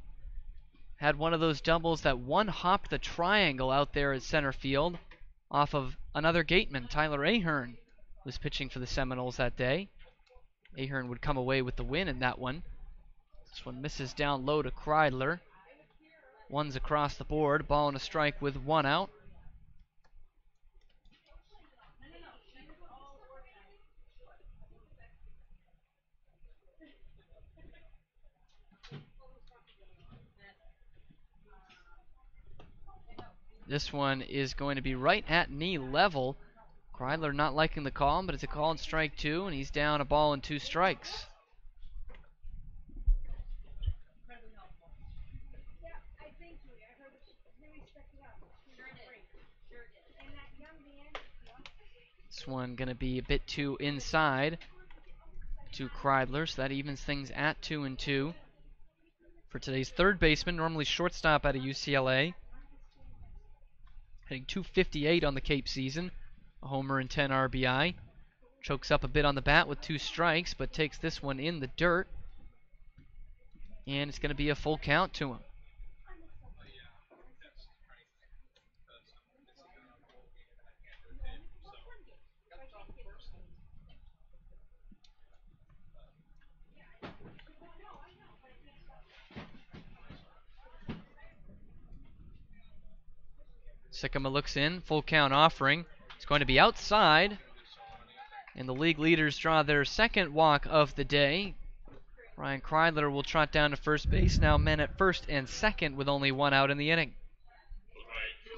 A: had one of those doubles that one-hopped the triangle out there at center field off of another Gateman, Tyler Ahern, who was pitching for the Seminoles that day. Ahern would come away with the win in that one. This one misses down low to Kreidler. One's across the board. Ball and a strike with 1 out. This one is going to be right at knee level. Kreidler not liking the call, but it's a called strike 2, and he's down a ball and 2 strikes. This one going to be a bit too inside to Kreidler, so that evens things at 2-2 for today's third baseman, normally shortstop out of UCLA. Hitting .258 on the Cape season. A homer and 10 RBI. Chokes up a bit on the bat with 2 strikes, but takes this one in the dirt. And it's going to be a full count to him. Sycamore looks in, full count offering. It's going to be outside. And the league leaders draw their second walk of the day. Ryan Kreidler will trot down to first base. Now men at first and second with only one out in the inning.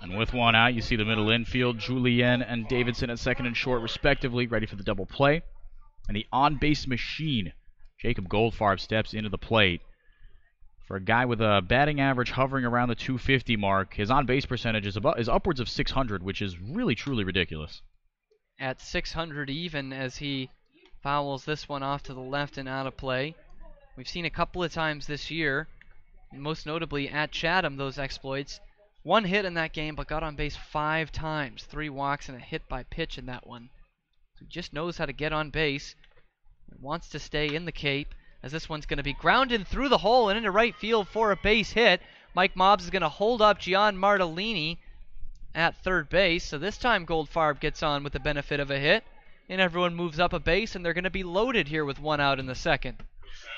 B: And with one out, you see the middle infield, Julien and Davidson at second and short respectively, ready for the double play. And the on-base machine, Jacob Goldfarb, steps into the plate. For a guy with a batting average hovering around the 250 mark, his on-base percentage is upwards of 600, which is really, truly ridiculous.
A: At 600 even as he fouls this one off to the left and out of play. We've seen a couple of times this year, most notably at Chatham, those exploits. One hit in that game, but got on base 5 times. 3 walks and a hit by pitch in that one. So he just knows how to get on base. He wants to stay in the Cape, as this one's going to be grounded through the hole and into right field for a base hit. Mike Mobbs is going to hold up Gian Martellini at third base. So this time Goldfarb gets on with the benefit of a hit, and everyone moves up a base, and they're going to be loaded here with one out in the second.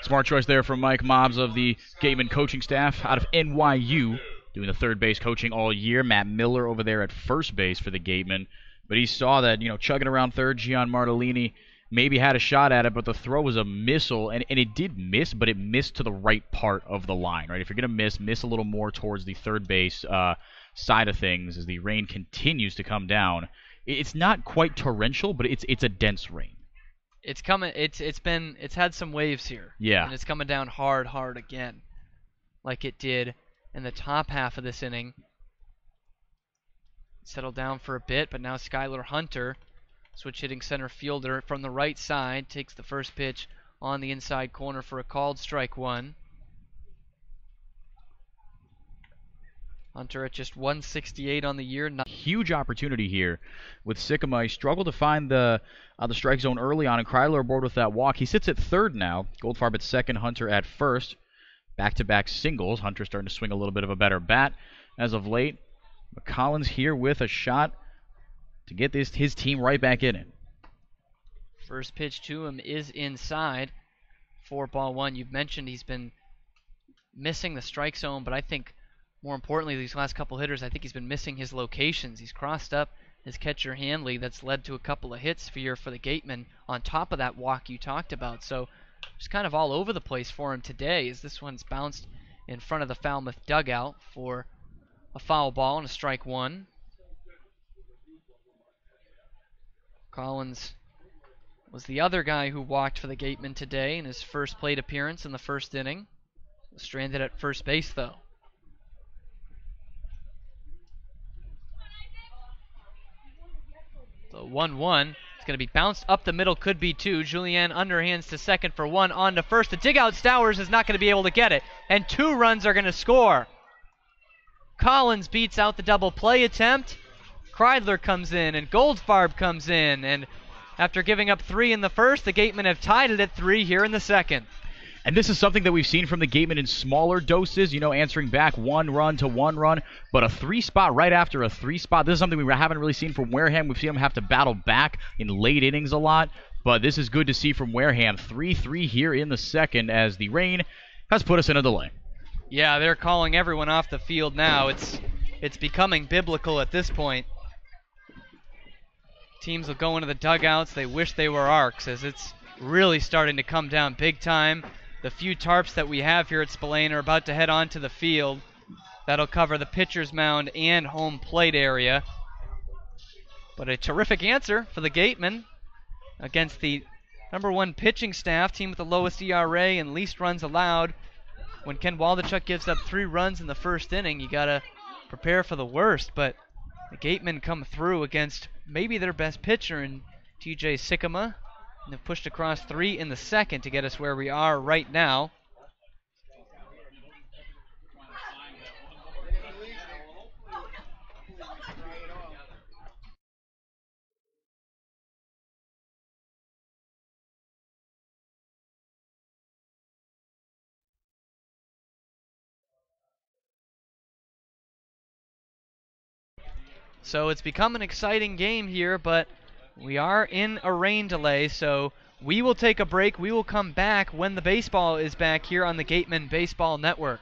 B: Smart choice there from Mike Mobbs of the Gatemen coaching staff out of NYU, doing the third base coaching all year. Matt Miller over there at first base for the Gatemen. But he saw that, chugging around third, Gian Martellini maybe had a shot at it, but the throw was a missile, and it did miss, but it missed to the right part of the line, right? If you're going to miss a little more towards the third base side of things as the rain continues to come down. It's not quite torrential, but it's a dense rain.
A: It's coming. It's had some waves here.
B: Yeah.
A: And it's coming down hard again, like it did in the top half of this inning. Settled down for a bit, but now Skylar Hunter, switch hitting center fielder from the right side, takes the first pitch on the inside corner for a called strike one. Hunter at just 168 on the year.
B: Huge opportunity here with Sycamore. He struggled to find the strike zone early on, and Kreidler aboard with that walk. He sits at third now. Goldfarb at second, Hunter at first. Back-to-back singles. Hunter starting to swing a little bit of a better bat as of late. McCollins here with a shot to get his team right back in it.
A: First pitch to him is inside for ball one. You've mentioned he's been missing the strike zone, but I think more importantly, these last couple hitters, I think he's been missing his locations. He's crossed up his catcher Hanley. That's led to a couple of hits here for the Gatemen on top of that walk you talked about. So just kind of all over the place for him today as this one's bounced in front of the Falmouth dugout for a foul ball and a strike one. Collins was the other guy who walked for the Gatemen today in his first plate appearance in the first inning. Stranded at first base, though. So 1-1. It's going to be bounced up the middle, could be two. Julien underhands to second for one, on to first. The dig-out Stowers is not going to be able to get it, and 2 runs are going to score. Collins beats out the double play attempt. Kreidler comes in, and Goldfarb comes in, and after giving up 3 in the first, the Gatemen have tied it at 3 here in the second.
B: And this is something that we've seen from the Gatemen in smaller doses, answering back 1 run to 1 run, but a 3 spot right after a 3 spot. This is something we haven't really seen from Wareham. We've seen them have to battle back in late innings a lot, but this is good to see from Wareham. 3-3 here in the second as the rain has put us in a delay.
A: Yeah, they're calling everyone off the field now. It's becoming biblical at this point. Teams will go into the dugouts. They wish they were Arcs, as it's really starting to come down big time. The few tarps that we have here at Spillane are about to head onto the field. That'll cover the pitcher's mound and home plate area. But a terrific answer for the Gatemen against the #1 pitching staff, team with the lowest ERA and least runs allowed. When Ken Waldachuk gives up 3 runs in the first inning, you got to prepare for the worst. But the Gatemen come through against maybe their best pitcher in TJ Sycamore. And they've pushed across 3 in the second to get us where we are right now. So it's become an exciting game here, but we are in a rain delay, so we will take a break. We will come back when the baseball is back here on the Gatemen Baseball Network.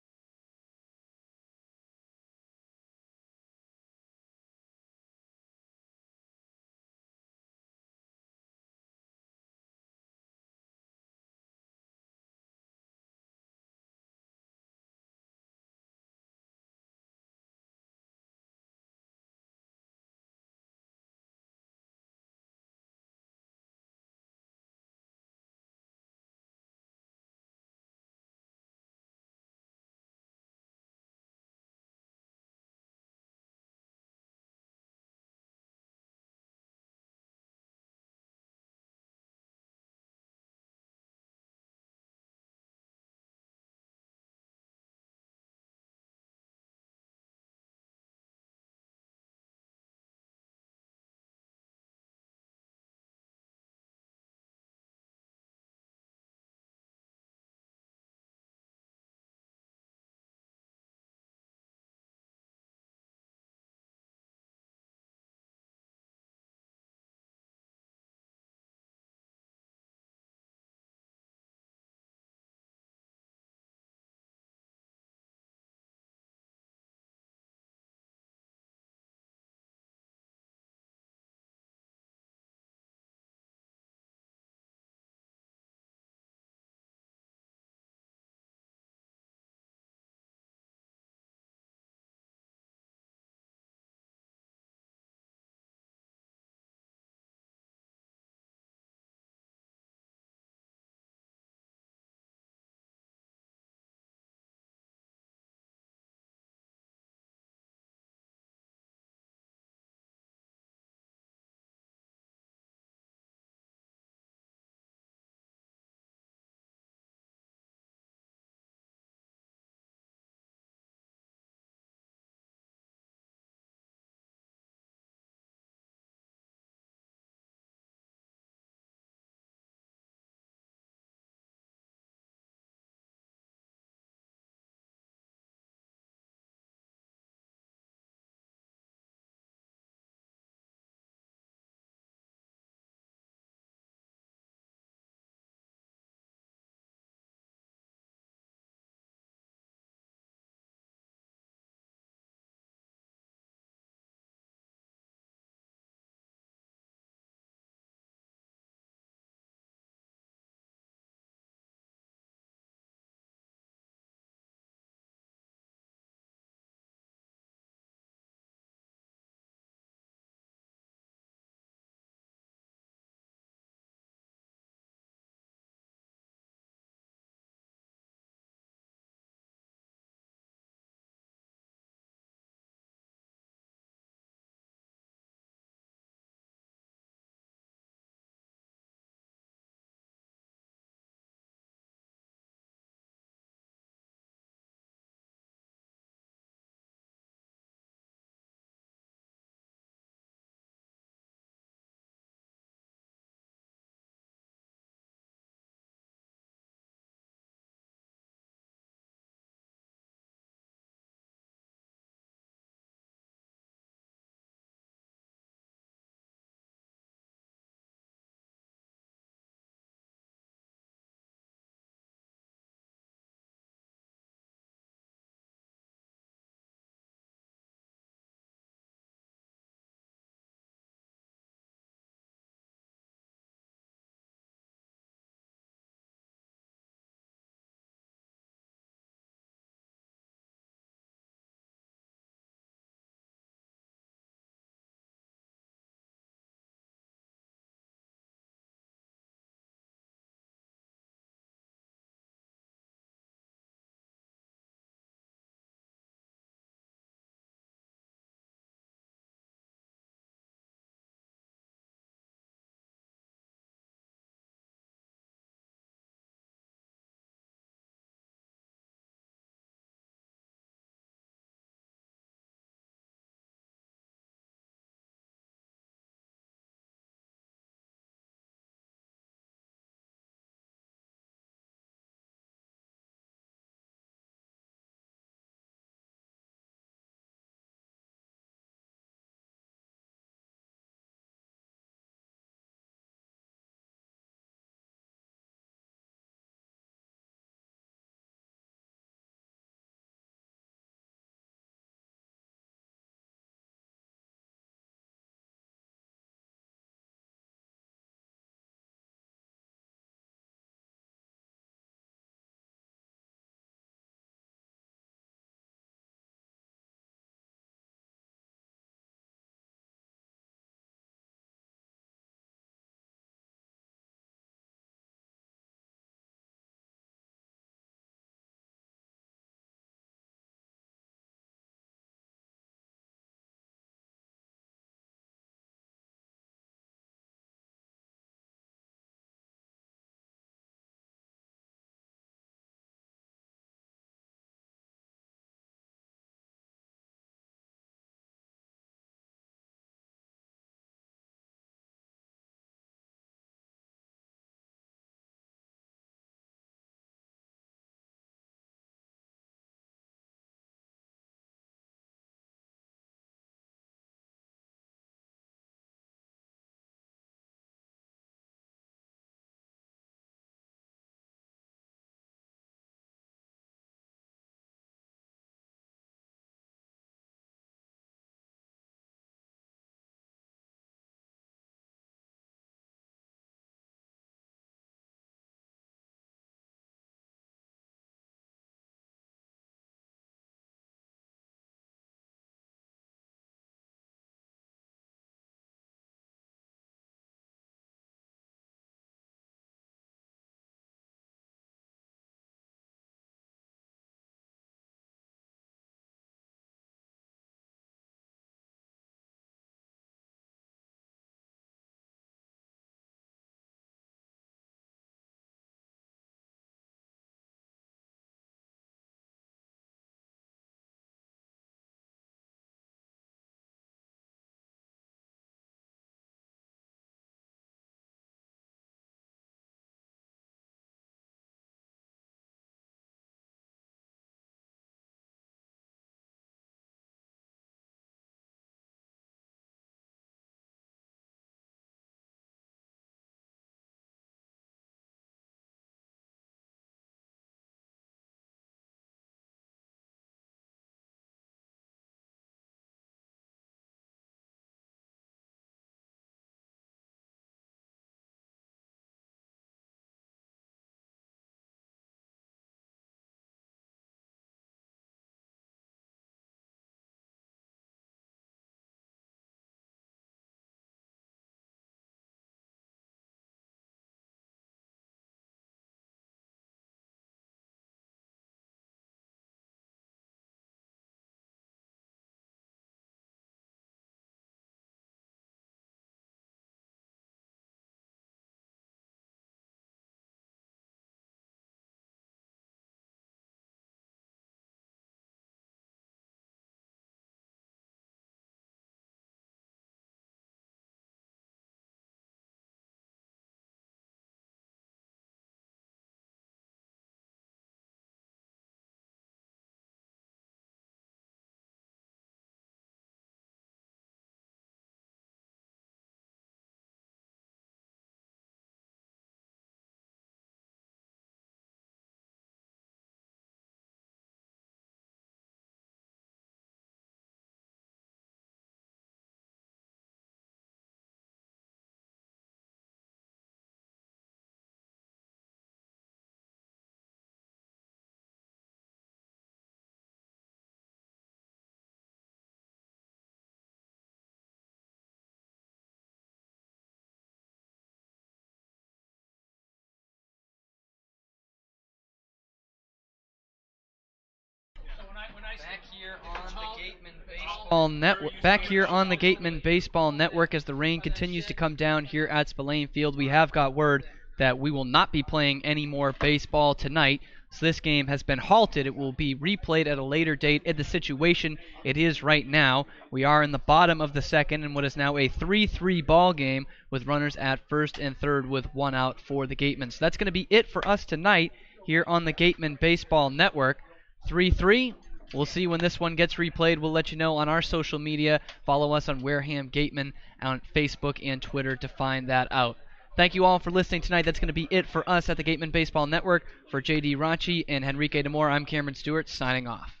A: Back here on the Gatemen Baseball Network as the rain continues to come down here at Spillane Field. We have got word that we will not be playing any more baseball tonight. So this game has been halted. It will be replayed at a later date. In the situation it is right now, we are in the bottom of the second in what is now a 3-3 ball game with runners at first and third with one out for the Gatemen. So that's going to be it for us tonight here on the Gatemen Baseball Network. 3-3. We'll see when this one gets replayed. We'll let you know on our social media. Follow us on Wareham Gatemen on Facebook and Twitter to find that out. Thank you all for listening tonight. That's going to be it for us at the Gatemen Baseball Network. For J.D. Ranchi and Henrique Demore, I'm Cameron Stewart, signing off.